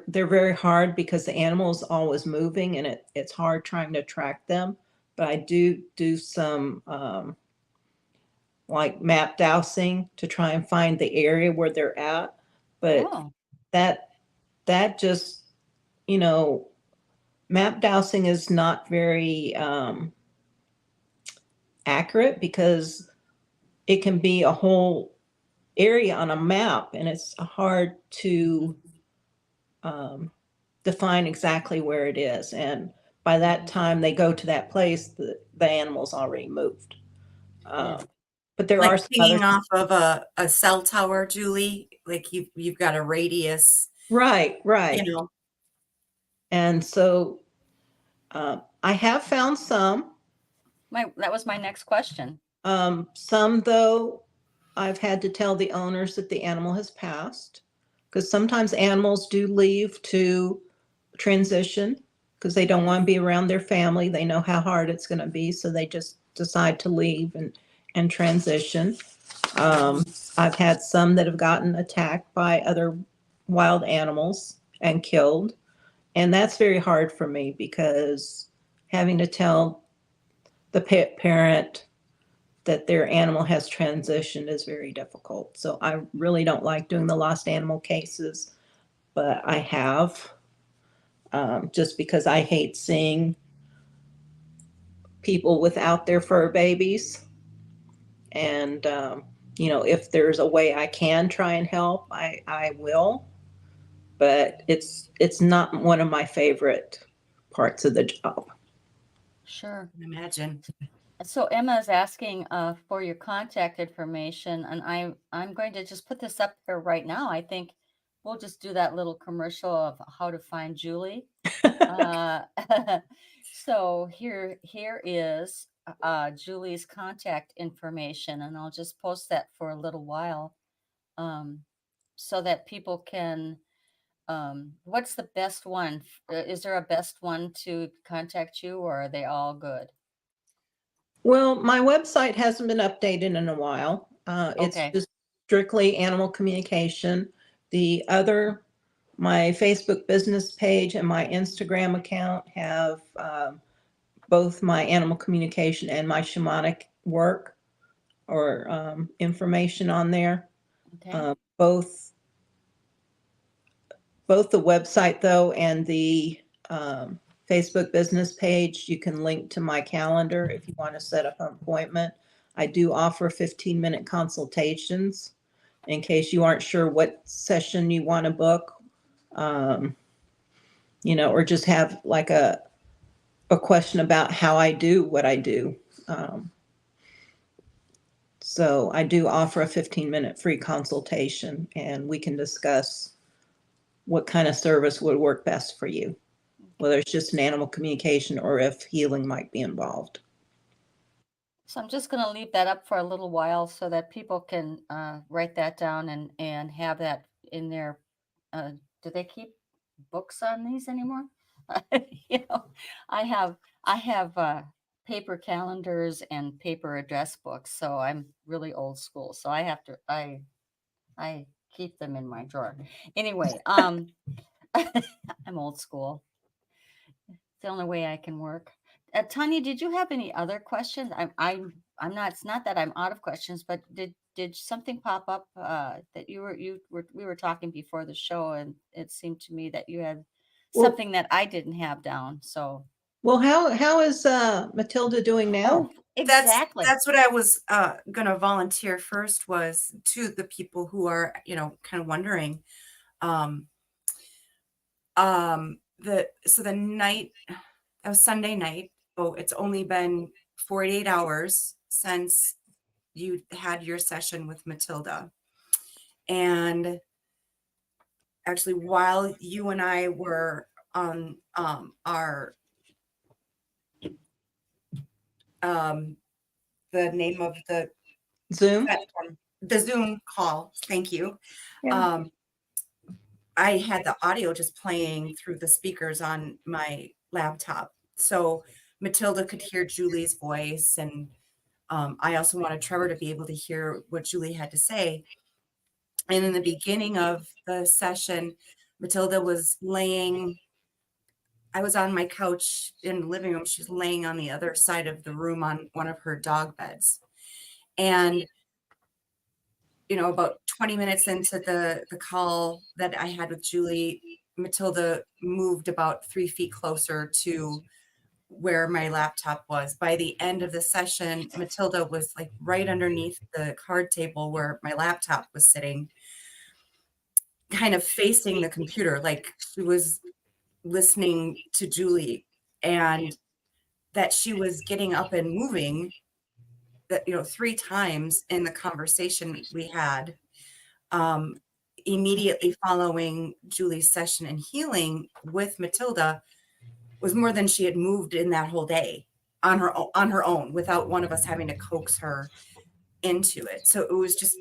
very hard because the animal is always moving and it's hard trying to track them. But I do some like map dowsing to try and find the area where they're at. But that just, you know, map dowsing is not very accurate because it can be a whole area on a map and it's hard to define exactly where it is. And by that time they go to that place, the animal's already moved. But there like are some pinging other, off of a cell tower, Julie. Like you've got a radius, right. you know. And so I have found some. That was my next question. Some though, I've had to tell the owners that the animal has passed because sometimes animals do leave to transition because they don't want to be around their family. They know how hard it's going to be, so they just decide to leave and transition. I've had some that have gotten attacked by other wild animals and killed. And that's very hard for me because having to tell the pet parent that their animal has transitioned is very difficult. So I really don't like doing the lost animal cases, but I have, just because I hate seeing people without their fur babies. And, you know, if there's a way I can try and help, I will. But it's not one of my favorite parts of the job. Sure. Imagine. So Emma is asking for your contact information, and I'm going to just put this up here right now. I think we'll just do that little commercial of how to find Julie. So here is Julie's contact information, and I'll just post that for a little while, so that people can. What's the best one? Is there a best one to contact you, or are they all good? Well, my website hasn't been updated in a while. It's Okay. just strictly animal communication. My Facebook business page and my Instagram account have both my animal communication and my shamanic work or information on there. Okay. Both the website though and the Facebook business page, you can link to my calendar if you want to set up an appointment. I do offer 15-minute consultations in case you aren't sure what session you want to book, or just have like a question about how I do what I do. So I do offer a 15-minute free consultation, and we can discuss what kind of service would work best for you, whether it's just an animal communication or if healing might be involved. So I'm just going to leave that up for a little while so that people can write that down and have that in their. Do they keep books on these anymore? I have paper calendars and paper address books, so I'm really old school. So I keep them in my drawer. Anyway, I'm old school. It's the only way I can work. Tanya, did you have any other questions? I'm not. It's not that I'm out of questions, but did something pop up that we were talking before the show, and it seemed to me that you had something that I didn't have down. So, well, how is Matilda doing now? exactly. That's what I was going to volunteer first, was to the people who are, kind of wondering. The night, that was Sunday night. Oh, it's only been 48 hours since you had your session with Matilda. And actually, while you and I were on our the name of the Zoom? platform, the Zoom call, thank you. Yeah. I had the audio just playing through the speakers on my laptop. So Matilda could hear Julie's voice. And I also wanted Trevor to be able to hear what Julie had to say. And in the beginning of the session, Matilda was I was on my couch in the living room. She's laying on the other side of the room on one of her dog beds. And about 20 minutes into the call that I had with Julie, Matilda moved about 3 feet closer to where my laptop was. By the end of the session, Matilda was like right underneath the card table where my laptop was sitting, kind of facing the computer, like she was listening to Julie, and that she was getting up and moving, that 3 times in the conversation we had, immediately following Julie's session and healing with Matilda, was more than she had moved in that whole day on her own, without one of us having to coax her into it. So it was just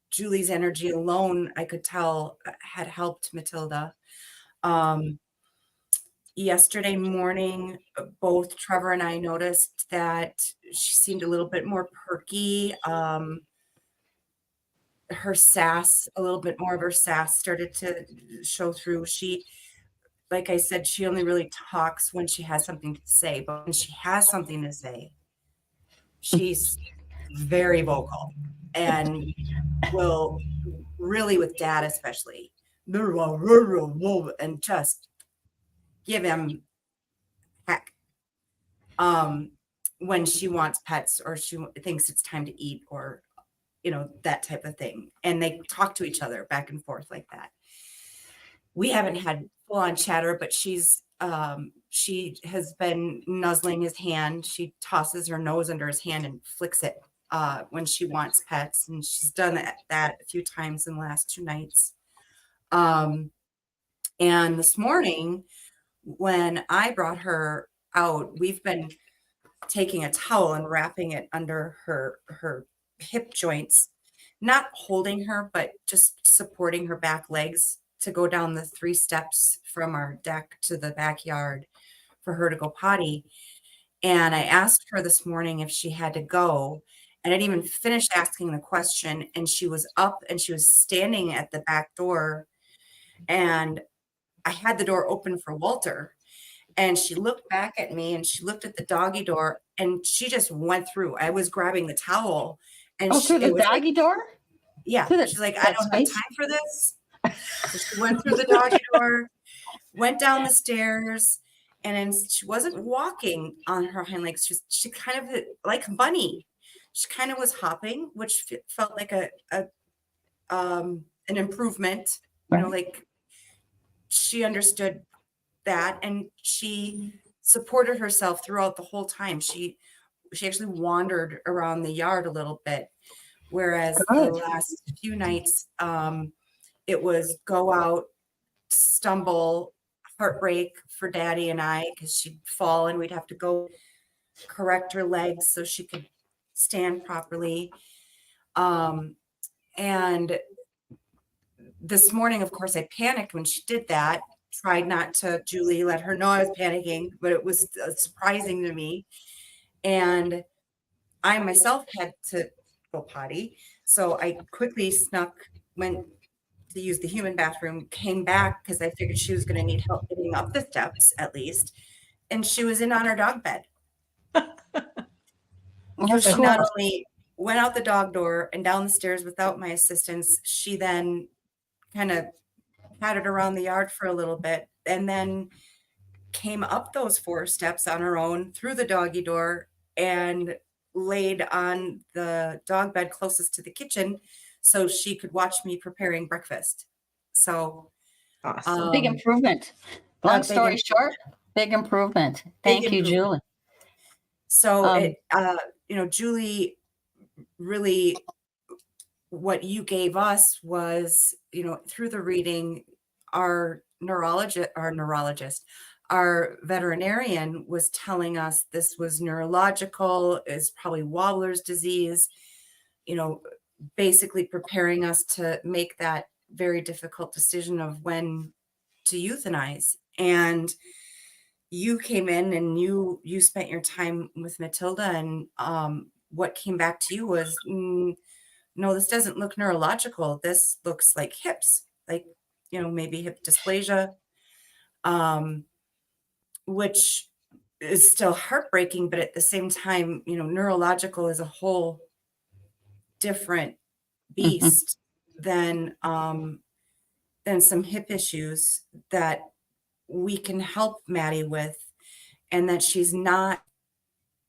Julie's energy alone, I could tell, had helped Matilda. Yesterday morning, both Trevor and I noticed that she seemed a little bit more perky. Her sass, a little bit more of her sass started to show through. She, like I said, she only really talks when she has something to say, but when she has something to say, she's very vocal and will really, with Dad especially, and just give him heck when she wants pets or she thinks it's time to eat, or that type of thing. And they talk to each other back and forth like that. We haven't had full-on chatter, but she has been nuzzling his hand. She tosses her nose under his hand and flicks it when she wants pets, and she's done that a few times in the last 2 nights. And this morning, when I brought her out, we've been taking a towel and wrapping it under her hip joints, not holding her, but just supporting her back legs to go down the 3 steps from our deck to the backyard for her to go potty. And I asked her this morning if she had to go, and I didn't even finish asking the question, and she was up and she was standing at the back door, and I had the door open for Walter, and she looked back at me and she looked at the doggy door, and she just went through. I was grabbing the towel, and through the doggy door? Yeah. She's like, I don't have time for this. So she went through the doggy door, went down the stairs, And then she wasn't walking on her hind legs. She kind of like bunny. She kind of was hopping, which felt like an improvement. You know, Right. like she understood that, and she supported herself throughout the whole time. She actually wandered around the yard a little bit, whereas the Good. last few nights, it was go out, stumble, heartbreak for Daddy and I, because she'd fall and we'd have to go correct her legs so she could stand properly. And this morning, of course, I panicked when she did that. Tried not to, Julie let her know I was panicking, but it was surprising to me. And I myself had to go potty. So I quickly went to use the human bathroom, came back because I figured she was going to need help getting up the steps at least. And she was in on her dog bed. So Of she not course. only went out the dog door and down the stairs without my assistance, she then kind of patted around the yard for a little bit and then came up those 4 steps on her own through the doggy door and laid on the dog bed closest to the kitchen so she could watch me preparing breakfast. So, Awesome. Big um, improvement. a Long big story improvement. short, big improvement. Big Thank you, improvement. Julie. So Um, Julie, really what you gave us was, through the reading, our our veterinarian was telling us this was neurological, is probably Wobbler's disease, basically preparing us to make that very difficult decision of when to euthanize. And you came in and you spent your time with Matilda, and what came back to you was, no, this doesn't look neurological. This looks like hips, like, maybe hip dysplasia, which is still heartbreaking, but at the same time, neurological is a whole different mhm. beast than some hip issues that we can help Maddie with, and that she's not.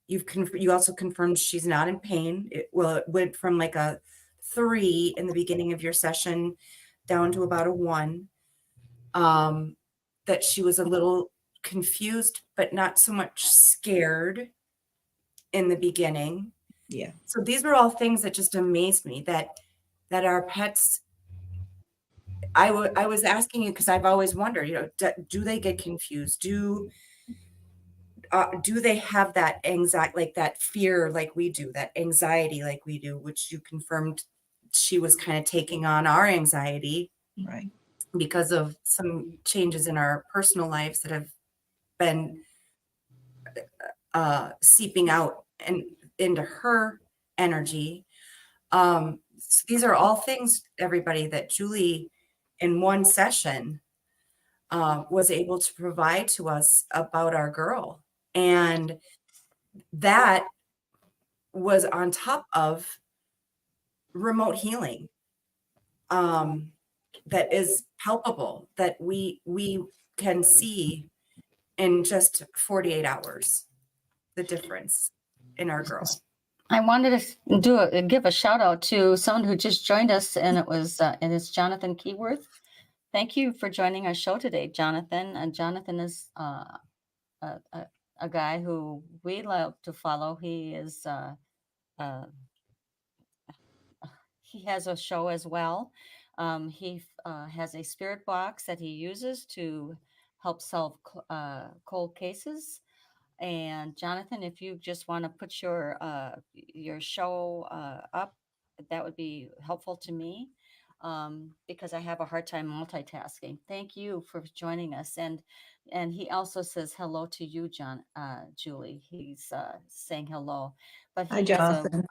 You also confirmed she's not in pain. It went from like a 3 in the beginning of your session down to about a 1. That she was a little confused, but not so much scared in the beginning. Yeah. So these were all things that just amazed me, that our pets. I was asking you because I've always wondered, do they get confused? Do they have that anxiety, like that fear, like we do, that anxiety, like we do, which you confirmed she was kind of taking on our anxiety Right. because of some changes in our personal lives that have been seeping out and into her energy. So these are all things, everybody, that Julie in one session was able to provide to us about our girl. And that was on top of remote healing, that is palpable, that we can see in just 48 hours the difference in our girl. I wanted to give a shout out to someone who just joined us, and it's Jonathan Keyworth. Thank you for joining our show today, Jonathan. And Jonathan is a, a guy who we love to follow. Uh, he has a show as well. He has a spirit box that he uses to help solve cold cases. And Jonathan, if you just want to put your show up, that would be helpful to me, because I have a hard time multitasking. Thank you for joining us. And he also says hello to you, Julie. He's saying hello, but Hi, he has a Jonathan.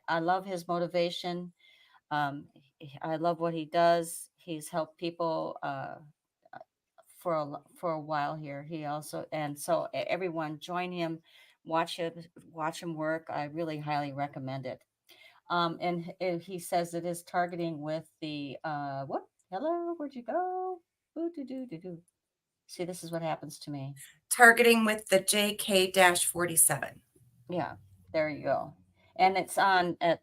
I love his motivation. I love what he does. He's helped people for a while here. He also, and so everyone join him, watch him work. I really highly recommend it. And he says it is targeting with the what? Hello, where'd you go? Boo, doo, doo, doo, doo. See, this is what happens to me. Targeting with the JK-47. Yeah, there you go. And it's on at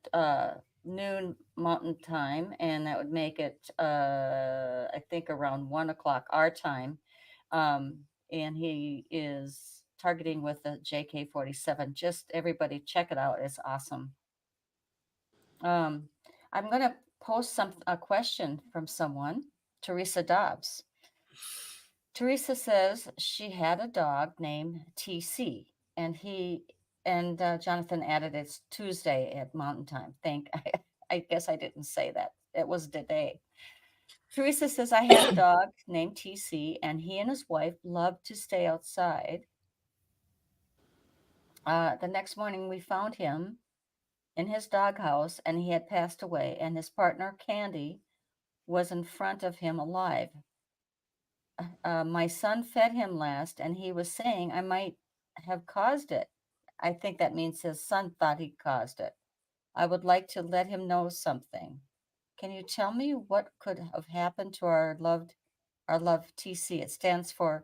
noon Mountain Time, and that would make it I think around 1 o'clock our time. And he is targeting with the JK-47. Just everybody check it out. It's awesome. I'm gonna post a question from someone, Teresa Dobbs. Teresa says she had a dog named TC, and Jonathan added it's Tuesday at Mountain Time. I guess I didn't say that. It was today. Teresa says I had a dog named TC, and he and his wife loved to stay outside. The next morning, we found him in his doghouse, and he had passed away, and his partner Candy was in front of him alive. My son fed him last, and he was saying I might have caused it. I think that means his son thought he caused it. I would like to let him know something. Can you tell me what could have happened to our loved TC? It stands for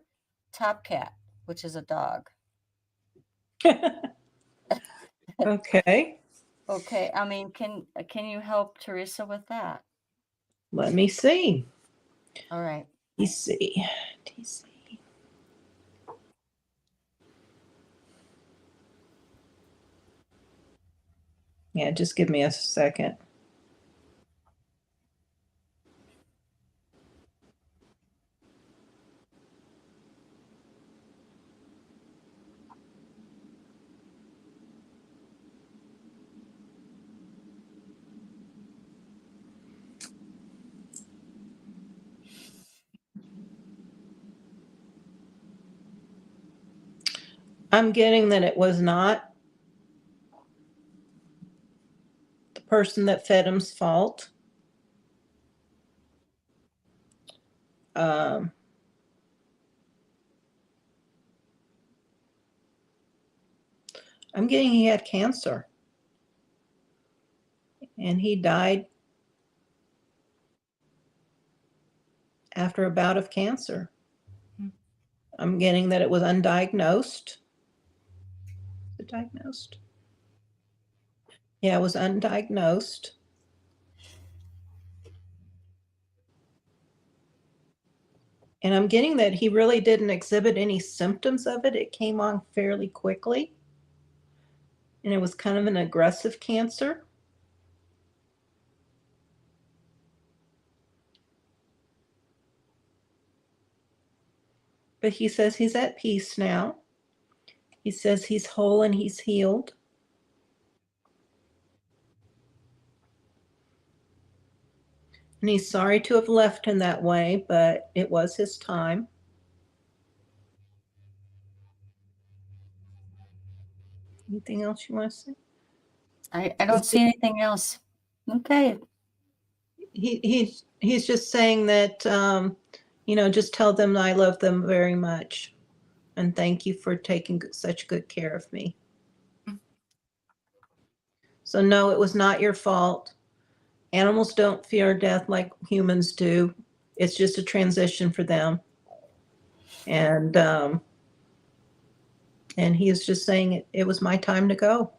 Top Cat, which is a dog. Okay, Okay, I mean, can you help Teresa with that? let me see. All right. TC. Yeah, just give me a second. I'm getting that it was not the person that fed him's fault. Um, I'm getting he had cancer, and he died after a bout of cancer. I'm getting that it was undiagnosed. Is it diagnosed? Yeah, it was undiagnosed. And I'm getting that he really didn't exhibit any symptoms of it. It came on fairly quickly. And it was kind of an aggressive cancer. But he says he's at peace now. He says he's whole and he's healed. And he's sorry to have left him that way, but it was his time. Anything else you want to say? I don't see anything else. Okay. He's just saying that, just tell them I love them very much. And thank you for taking such good care of me. So no, it was not your fault. Animals don't fear death like humans do. It's just a transition for them. And he is just saying it was my time to go.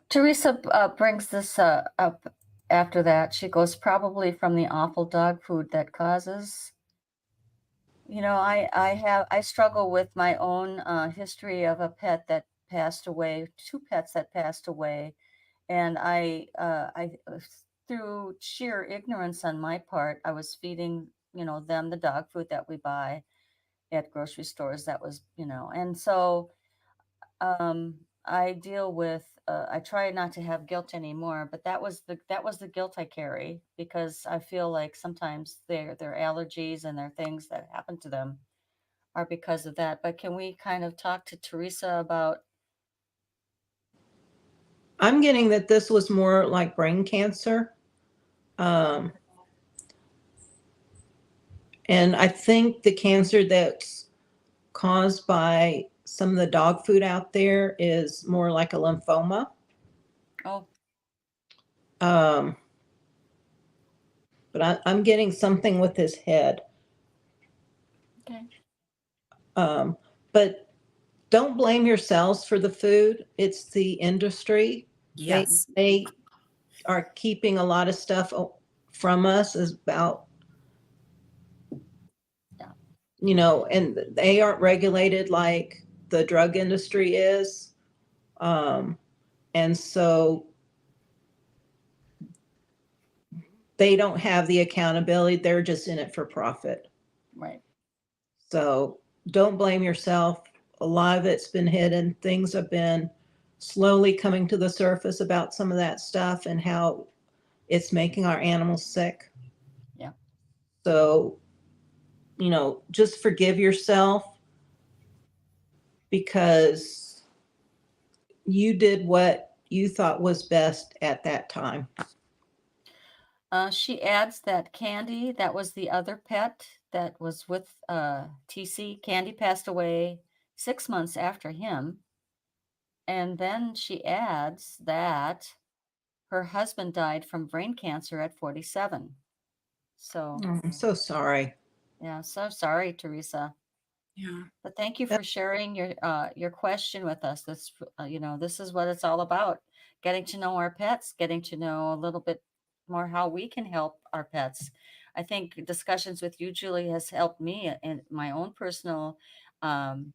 Teresa brings this up after that. She goes, probably from the awful dog food that causes. I struggle with my own history of a pet that passed away, two pets that passed away, and I through sheer ignorance on my part, I was feeding them the dog food that we buy at grocery stores. That was and so I deal with I try not to have guilt anymore, but that was the guilt I carry because I feel like sometimes their allergies and their things that happen to them are because of that. But can we kind of talk to Teresa about I'm getting that this was more like brain cancer. And I think the cancer that's caused by some of the dog food out there is more like a lymphoma. oh But I'm getting something with his head. But don't blame yourselves for the food. It's the industry. They Yes. they are keeping a lot of stuff from us is about, Yeah. and they aren't regulated like the drug industry is. And so they don't have the accountability. They're just in it for profit. Right. So don't blame yourself. A lot of it's been hidden. Things have been slowly coming to the surface about some of that stuff and how it's making our animals sick. Yeah. So, just forgive yourself because you did what you thought was best at that time. She adds that Candy, that was the other pet that was with TC. Candy passed away 6 months after him. And then she adds that her husband died from brain cancer at 47. So, I'm so sorry. yeah, so sorry, Teresa. Yeah. But thank you for sharing your question with us. This this is what it's all about: getting to know our pets, getting to know a little bit more how we can help our pets. I think discussions with you, Julie, has helped me in my own personal um,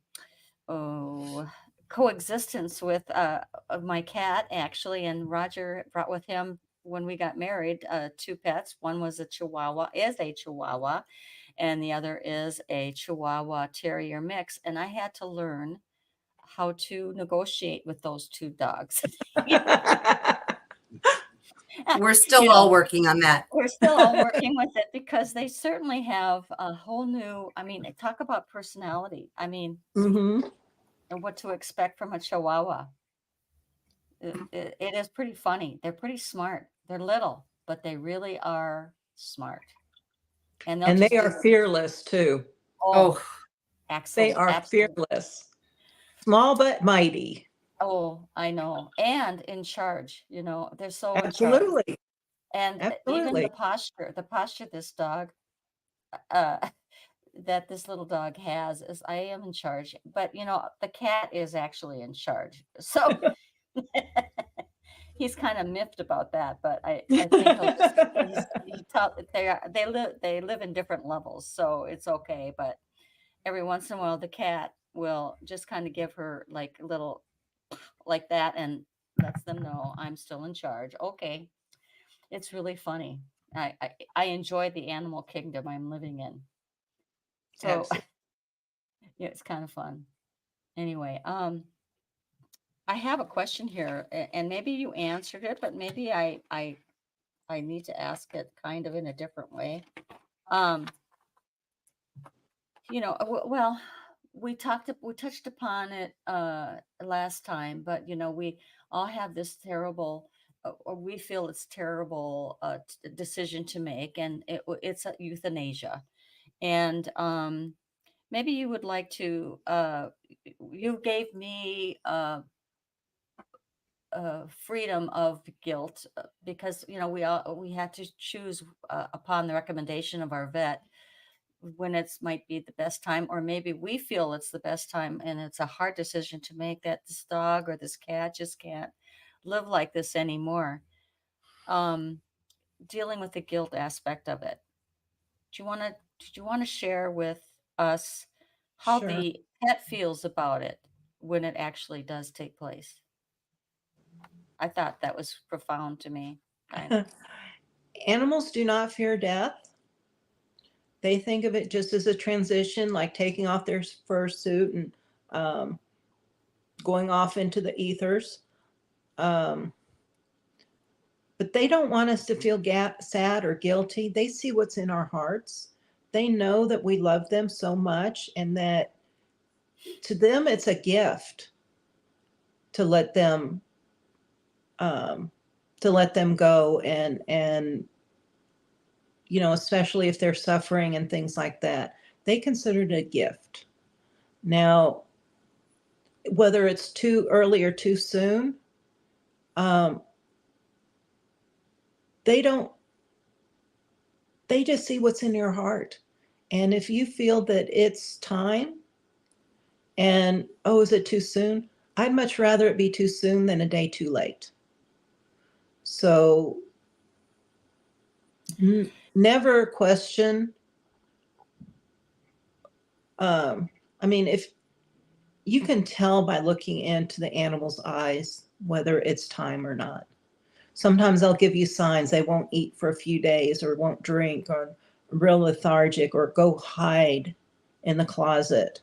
oh, coexistence with of my cat actually, and Roger brought with him when we got married two pets. One was a Chihuahua, is a Chihuahua, and the other is a Chihuahua Terrier mix. And I had to learn how to negotiate with those two dogs. We're still you all know, working on that. we're still all working with it because they certainly have a whole new, I mean, talk about personality. I mean, Hmm. and what to expect from a Chihuahua. It is pretty funny. They're pretty smart. They're little, but they really are smart. And they'll And they just do, are fearless too. oh, Oh, They absolutely, are absolutely. fearless, small but mighty. Oh, I know. And in charge, they're so in charge. Absolutely. And even Absolutely. the posture this dog, uh, that this little dog has is I am in charge. But, the cat is actually in charge. So he's kind of miffed about that, but I think they live in different levels, so it's okay. But every once in a while, the cat will just kind of give her like a little like that and lets them know I'm still in charge. Okay, it's really funny. I enjoy the animal kingdom I'm living in, so Absolutely. yeah, it's kind of fun. Anyway, I have a question here, and maybe you answered it, but maybe I need to ask it kind of in a different way. Um, well, we touched upon it last time, but we all have this terrible, or we feel it's terrible decision to make, and it's a euthanasia. And maybe you would like to. You gave me freedom of guilt because we had to choose upon the recommendation of our vet when it's might be the best time, or maybe we feel it's the best time and it's a hard decision to make, that this dog or this cat just can't live like this anymore. um Dealing with the guilt aspect of it, do you want to share with us how Sure. the pet feels about it when it actually does take place? I thought that was profound to me, kind of. Animals do not fear death. They think of it just as a transition, like taking off their fursuit and um, going off into the ethers. Um, but they don't want us to feel sad or guilty. They see what's in our hearts. They know that we love them so much, and that to them it's a gift to let them um, go, and especially if they're suffering and things like that. They consider it a gift. Now, whether it's too early or too soon, um, they don't. They just see what's in your heart, and if you feel that it's time, And, oh, is it too soon? I'd much rather it be too soon than a day too late. So never question. I mean, if you can tell by looking into the animal's eyes whether it's time or not. Sometimes they'll give you signs. They won't eat for a few days or won't drink or real lethargic or go hide in the closet.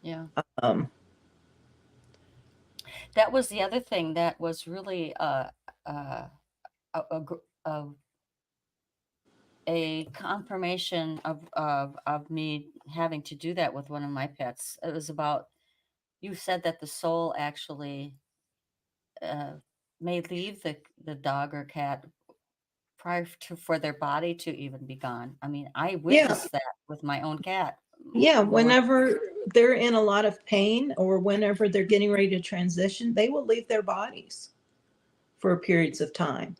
Yeah. Um, That was the other thing that was really a, a confirmation of me having to do that with one of my pets. It was about, you said that the soul actually uh, may leave the dog or cat prior to for their body to even be gone. I mean, I yeah, witnessed that with my own cat. yeah. More, Whenever they're in a lot of pain or whenever they're getting ready to transition, they will leave their bodies for periods of time.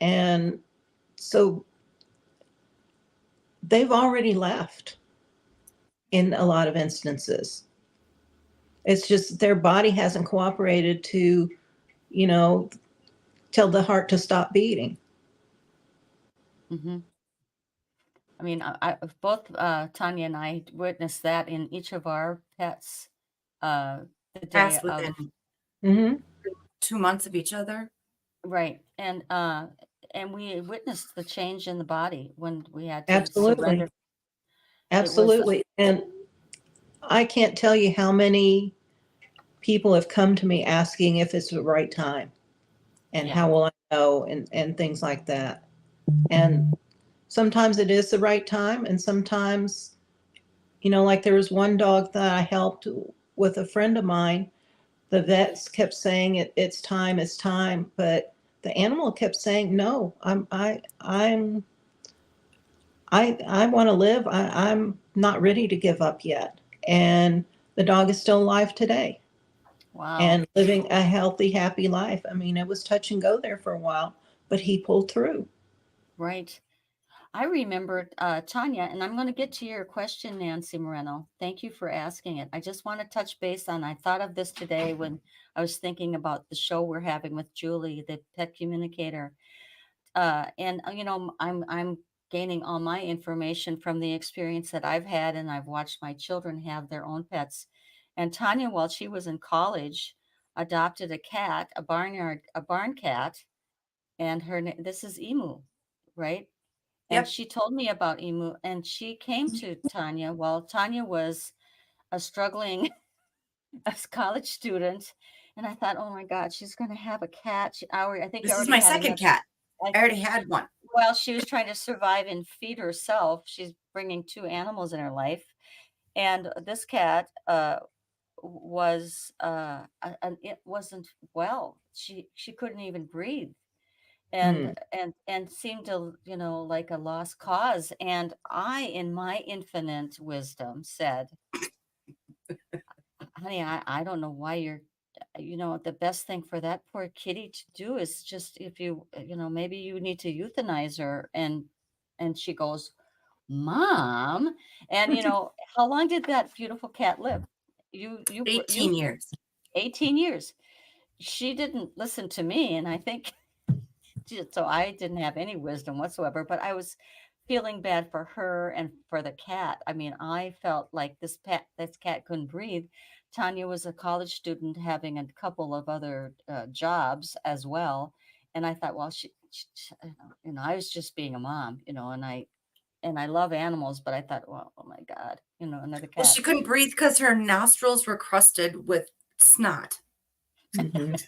And so they've already left in a lot of instances. It's just their body hasn't cooperated to, you know, tell the heart to stop beating. hmm I mean, both Tanya and I witnessed that in each of our pets. The day Passed of within Mm-hmm. 2 months of each other. right, and we witnessed the change in the body when we had to Absolutely. surrender. It was Absolutely. And I can't tell you how many people have come to me asking if it's the right time and yeah. how will I know and things like that. And sometimes it is the right time. And sometimes, like there was one dog that I helped with a friend of mine. The vets kept saying it's time, it's time. But the animal kept saying, no, I want to live. I'm not ready to give up yet. And the dog is still alive today Wow. and living a healthy, happy life. I mean, it was touch and go there for a while, but he pulled through. Right. I remembered Tanya, and I'm going to get to your question, Nancy Moreno. Thank you for asking it. I just want to touch base on. I thought of this today when I was thinking about the show we're having with Julie, the pet communicator. And I'm gaining all my information from the experience that I've had, and I've watched my children have their own pets. And Tanya, while she was in college, adopted a cat, a barn cat, and this is Emu, right? And Yep. she told me about Emu, and she came to Tanya while Tanya was a struggling as college student. And I thought, oh my God, she's going to have a cat. I think This is already my had second another. cat. I I already think, had one. well, she was trying to survive and feed herself. She's bringing two animals in her life. And this cat it wasn't well. She couldn't even breathe and Mm, and seemed to like a lost cause, and I in my infinite wisdom said, honey, I don't know why you're the best thing for that poor kitty to do is just if maybe you need to euthanize her. And she goes, Mom. And how long did that beautiful cat live? You 18 years. 18 years. She didn't listen to me, and I think so I didn't have any wisdom whatsoever, but I was feeling bad for her and for the cat. I mean, I felt like this cat couldn't breathe. Tanya was a college student having a couple of other jobs as well, and I thought, well, I was just being a mom, and I love animals, but I thought, well, oh my God, another Well, cat. she couldn't breathe because her nostrils were crusted with snot. mhm.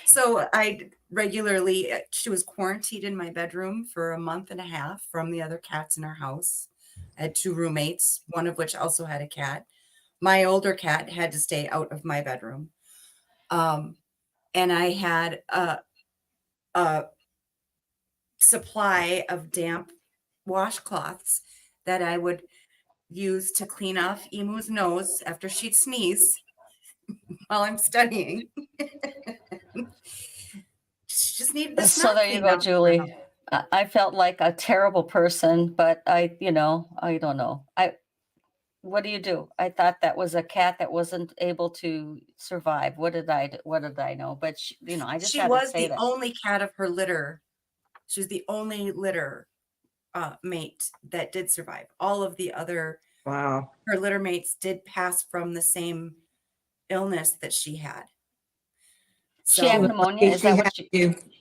So I regularly, she was quarantined in my bedroom for a month and a half from the other cats in our house. I had two roommates, one of which also had a cat. My older cat had to stay out of my bedroom. And I had a supply of damp washcloths that I would use to clean off Emu's nose after she'd sneeze while I'm studying. She just needed the So snot there you cleaned go, off of her nose. Julie. I felt like a terrible person, but I don't know. what do you do? I thought that was a cat that wasn't able to survive. What did I know? But I just She had to was say the that. only cat of her litter. She was the only litter mate that did survive. All of the other, Wow. her litter mates did pass from the same illness that she had. She had was So pneumonia. lucky Is that had what she? you. I'm sorry.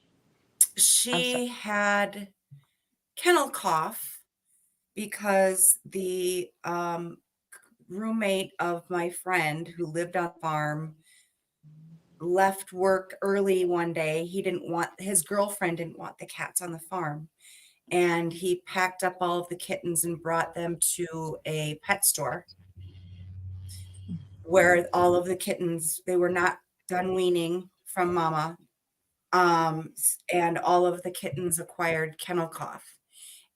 she had kennel cough because the roommate of my friend who lived on the farm left work early one day. His girlfriend didn't want the cats on the farm. And he packed up all of the kittens and brought them to a pet store where all of the kittens, they were not done weaning from mama. And all of the kittens acquired kennel cough.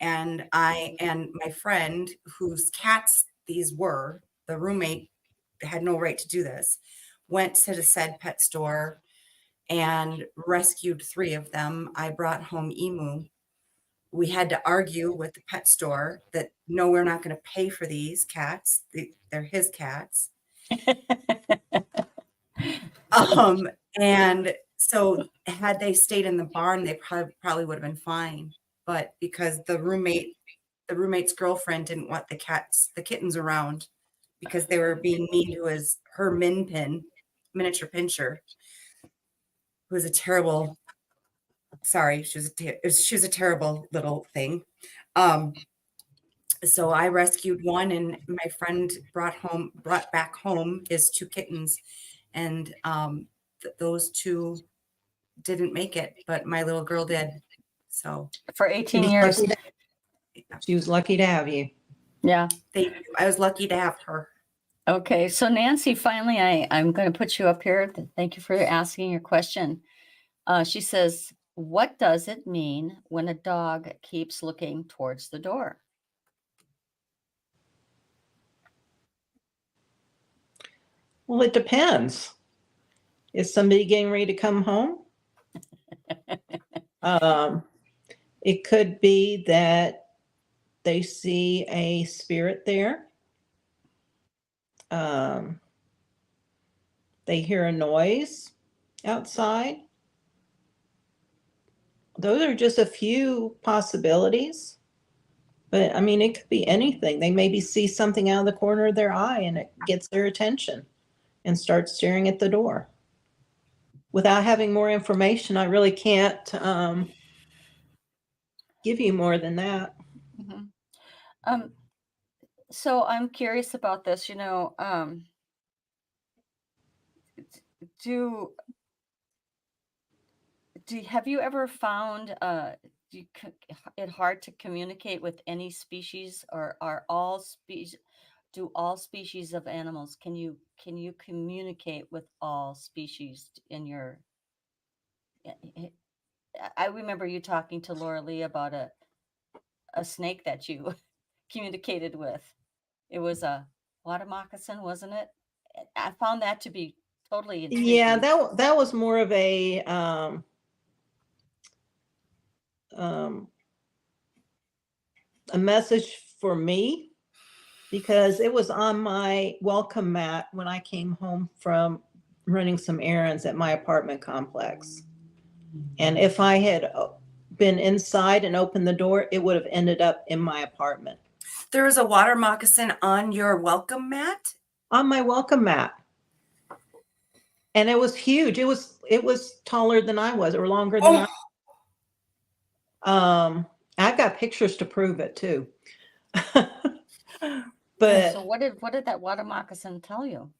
And I and my friend, whose cats these were, the roommate had no right to do this, went to the said pet store and rescued 3 of them. I brought home Emu. We had to argue with the pet store that no, we're not going to pay for these cats. They're his cats. And so had they stayed in the barn, they probably would have been fine. But because the roommate's girlfriend didn't want the kittens around because they were being mean to her miniature pincher, who was a terrible, sorry, she was a terrible little thing. So I rescued one, and my friend brought back home his 2 kittens, and those 2 didn't make it, but my little girl did. So For She 18 was years. lucky she was lucky to have you. Yeah. I was lucky to have her. Okay. So Nancy, finally, I'm going to put you up here. Thank you for asking your question. She says, what does it mean when a dog keeps looking towards the door? Well, it depends. Is somebody getting ready to come home? It could be that they see a spirit there. They hear a noise outside. Those are just a few possibilities. But I mean, it could be anything. They maybe see something out of the corner of their eye and it gets their attention and start staring at the door. Without having more information, I really can't give you more than that. Mm-hmm. So I'm curious about this. Have you ever found it hard to communicate with any species, or are all species? Do all species of animals, can you communicate with all species in your? I remember you talking to Laura Lee about a snake that you communicated with. It was a water moccasin, wasn't it? I found that to be totally intriguing. Yeah, that was more of a message for me, because it was on my welcome mat when I came home from running some errands at my apartment complex. And if I had been inside and opened the door, it would have ended up in my apartment. There was a water moccasin on your welcome mat? On my welcome mat. And it was huge. It was taller than I was, or longer than I've got pictures to prove it too. But so what did that water moccasin tell you?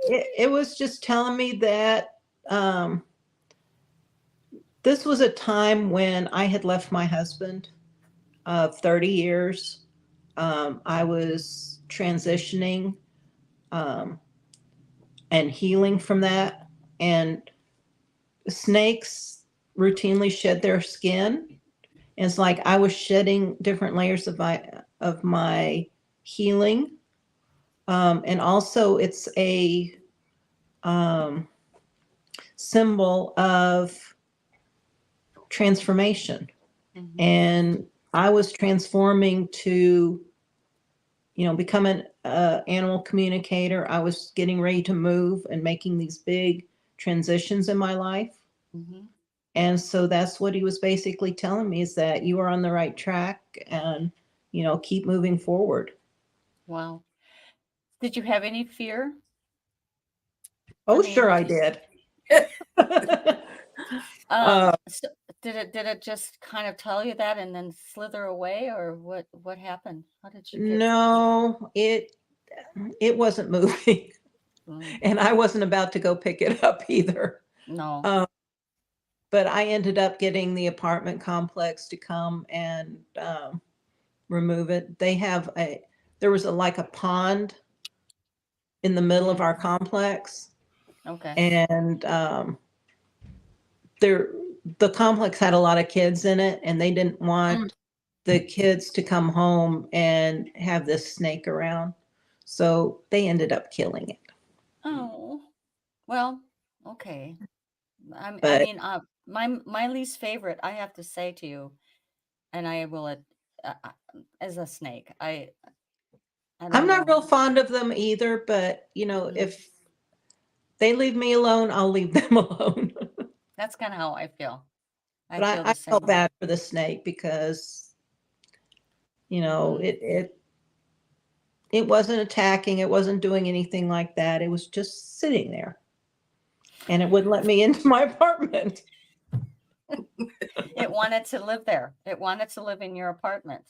it was just telling me that this was a time when I had left my husband of 30 years. I was transitioning and healing from that. And snakes routinely shed their skin. And it's like I was shedding different layers of my healing. And also it's a symbol of transformation. Mm-hmm. And I was transforming to become an animal communicator. I was getting ready to move and making these big transitions in my life. Hmm. And so that's what he was basically telling me, is that you are on the right track, and, keep moving forward. Wow. Did you have any fear? Oh, mean, sure I did. So did it just kind of tell you that and then slither away, or what happened? How did you get? No, it wasn't moving, Mm, and I wasn't about to go pick it up either. no. Um, but I ended up getting the apartment complex to come and remove it. There was like a pond in the middle of Mhm. our complex, Okay. and there the complex had a lot of kids in it, and they didn't want the kids to come home and have this snake around, so they ended up killing it. Oh, well, okay. I But mean, my least favorite, I have to say to you, and I will, as a snake. I I'm don't not know. real fond of them either, but Mhm. if they leave me alone, I'll leave them alone. That's kind of how I feel. I But feel I the felt same way. bad for the snake because Hmm. it wasn't attacking, it wasn't doing anything like that. It was just sitting there, and it wouldn't let me into my apartment. It wanted to live there. It wanted to live in your apartment,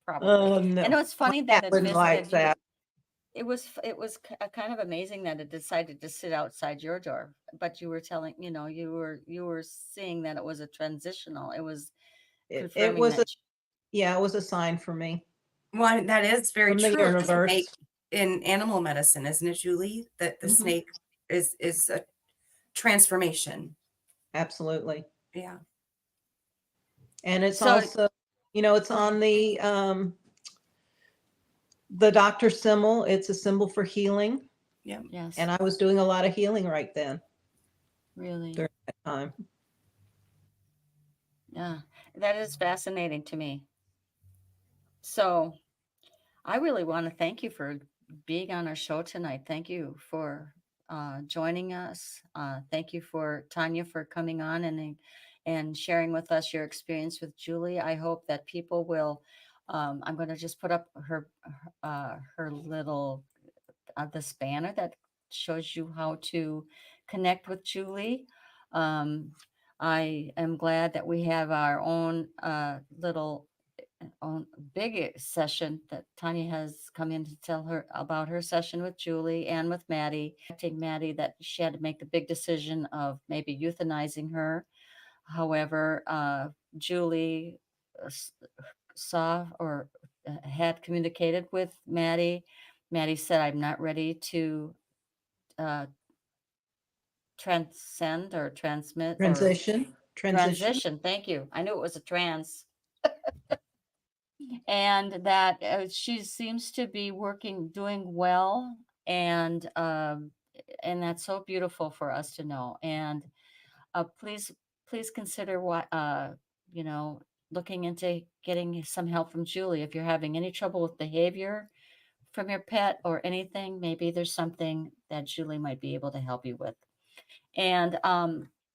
probably. Oh I no, know it's my funny that cat it wouldn't like visited you. that. Kind of amazing that it decided to sit outside your door, but you were telling, you were seeing that it was a transitional. It was It confirming was that. yeah, it was a sign for me Well, that is very from the true. The snake universe. in animal medicine, isn't it, Julie? That the Mhm. snake is a transformation. Absolutely. Yeah. And it's So, also, it's on the doctor symbol. It's a symbol for healing. Yeah. yes, And I was doing a lot of healing right then really, during that time. yeah, that is fascinating to me. So, I really want to thank you for being on our show tonight. Thank you for joining us. Thank you for Tanya for coming on and sharing with us your experience with Julie. I hope that people will. I'm going to just put up her little this banner that shows you how to connect with Julie. Um, I am glad that we have our own little on big session that Tanya has come in to tell her about her session with Julie and with Maddie. Acting Maddie, that she had to make the big decision of maybe euthanizing her. However, Julie saw or had communicated with Maddie. Maddie said, "I'm not ready to uh, transcend or transmit or Transition. transition." Thank you. I knew it was a trans. And that she seems to be doing well, and that's so beautiful for us to know. And please consider what you know looking into getting some help from Julie if you're having any trouble with behavior from your pet or anything. Maybe there's something that Julie might be able to help you with. And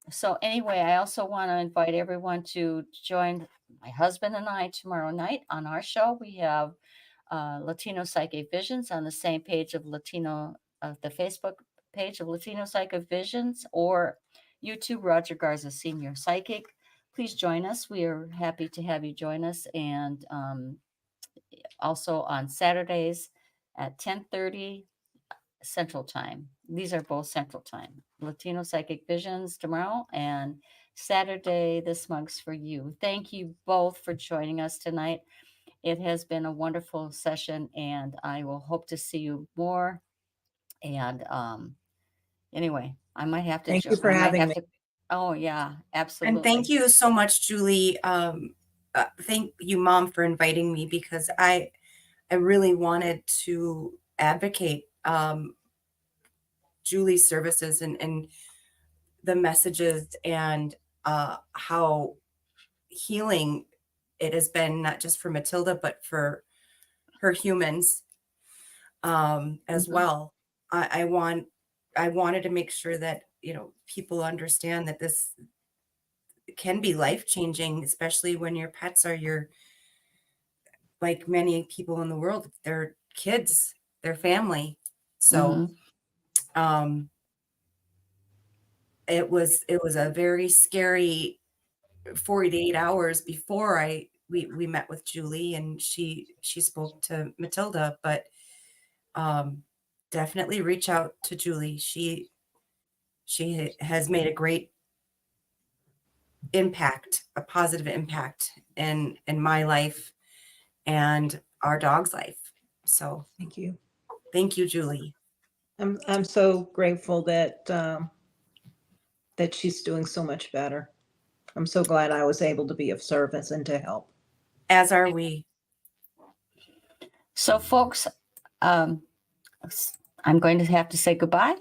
so, anyway, I also want to invite everyone to join my husband and I tomorrow night on our show. We have Latino Psychic Visions on the same page of the Facebook page of Latino Psychic Visions, or YouTube Roger Garza Senior Psychic. Please join us. We are happy to have you join us. And also on Saturdays at 10:30 Central Time. These are both Central Time. Latino Psychic Visions tomorrow, and Saturday, This Mug's for You. Thank you both for joining us tonight. It has been a wonderful session, and I will hope to see you more. And anyway, I might have to. Thank you for I might having have me. to. Oh yeah, And thank absolutely. you so much, Julie. Thank you, Mom, for inviting me, because I really wanted to advocate Julie's services and the messages, and how healing it has been, not just for Matilda, but for her humans. as Mhm. well. I wanted to make sure that, people understand that this can be life changing, especially when your pets are like many people in the world, their kids, their family. So, Mhm. um, it was a very scary 48 hours before we met with Julie, and she spoke to Matilda, but um, definitely reach out to Julie. She has made a great impact, a positive impact in my life and our dog's life. So Thank you. thank you, Julie. I'm so grateful that she's doing so much better. I'm so glad I was able to be of service and to help. As are we. So, folks, um, I'm going to have to say goodbye.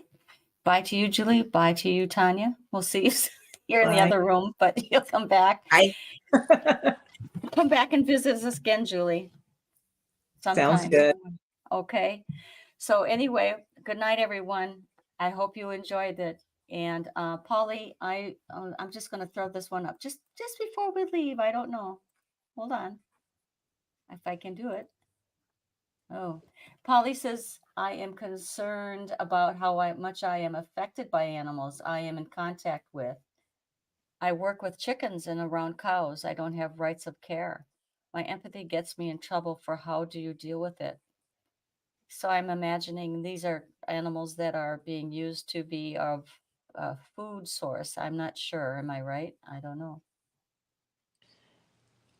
Bye to you, Julie. Bye to you, Tanya. We'll see you here in the Bye. other room, but you'll come back. I Come back and visit us again, Julie. Sounds Sometime. good. Okay. So anyway, good night, everyone. I hope you enjoyed it. And Polly, I'm just going to throw this one up just before we leave. I don't know. Hold on, if I can do it. Oh, Polly says, I am concerned about how much I am affected by animals I am in contact with. I work with chickens and around cows. I don't have rights of care. My empathy gets me in trouble for how do you deal with it. So I'm imagining these are animals that are being used to be of a food source. I'm not sure. Am I right? I don't know.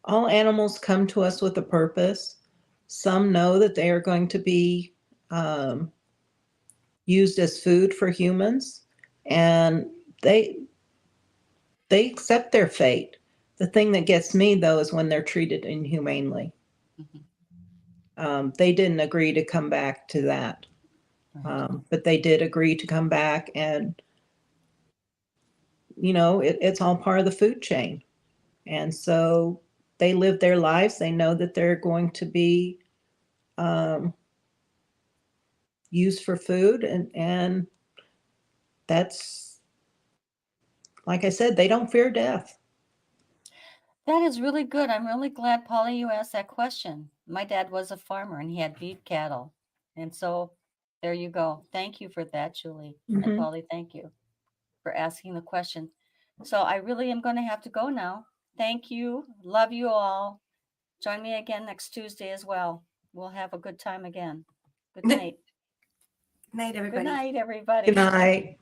All animals come to us with a purpose. Some know that they are going to be used as food for humans, and they accept their fate. The thing that gets me, though, is when they're treated inhumanely. They didn't agree to come back to that, Right. but they did agree to come back, and it's all part of the food chain. And so they live their lives. They know that they're going to be um, used for food, and that's, like I said, they don't fear death. That is really good. I'm really glad, Polly, you asked that question. My dad was a farmer and he had beef cattle. And so there you go. Thank you for that, Julie. And Mhm. Polly, thank you for asking the question. So I really am going to have to go now. Thank you. Love you all. Join me again next Tuesday as well. We'll have a good time again. Good Good night. night, Good everybody. night, everybody. Good night.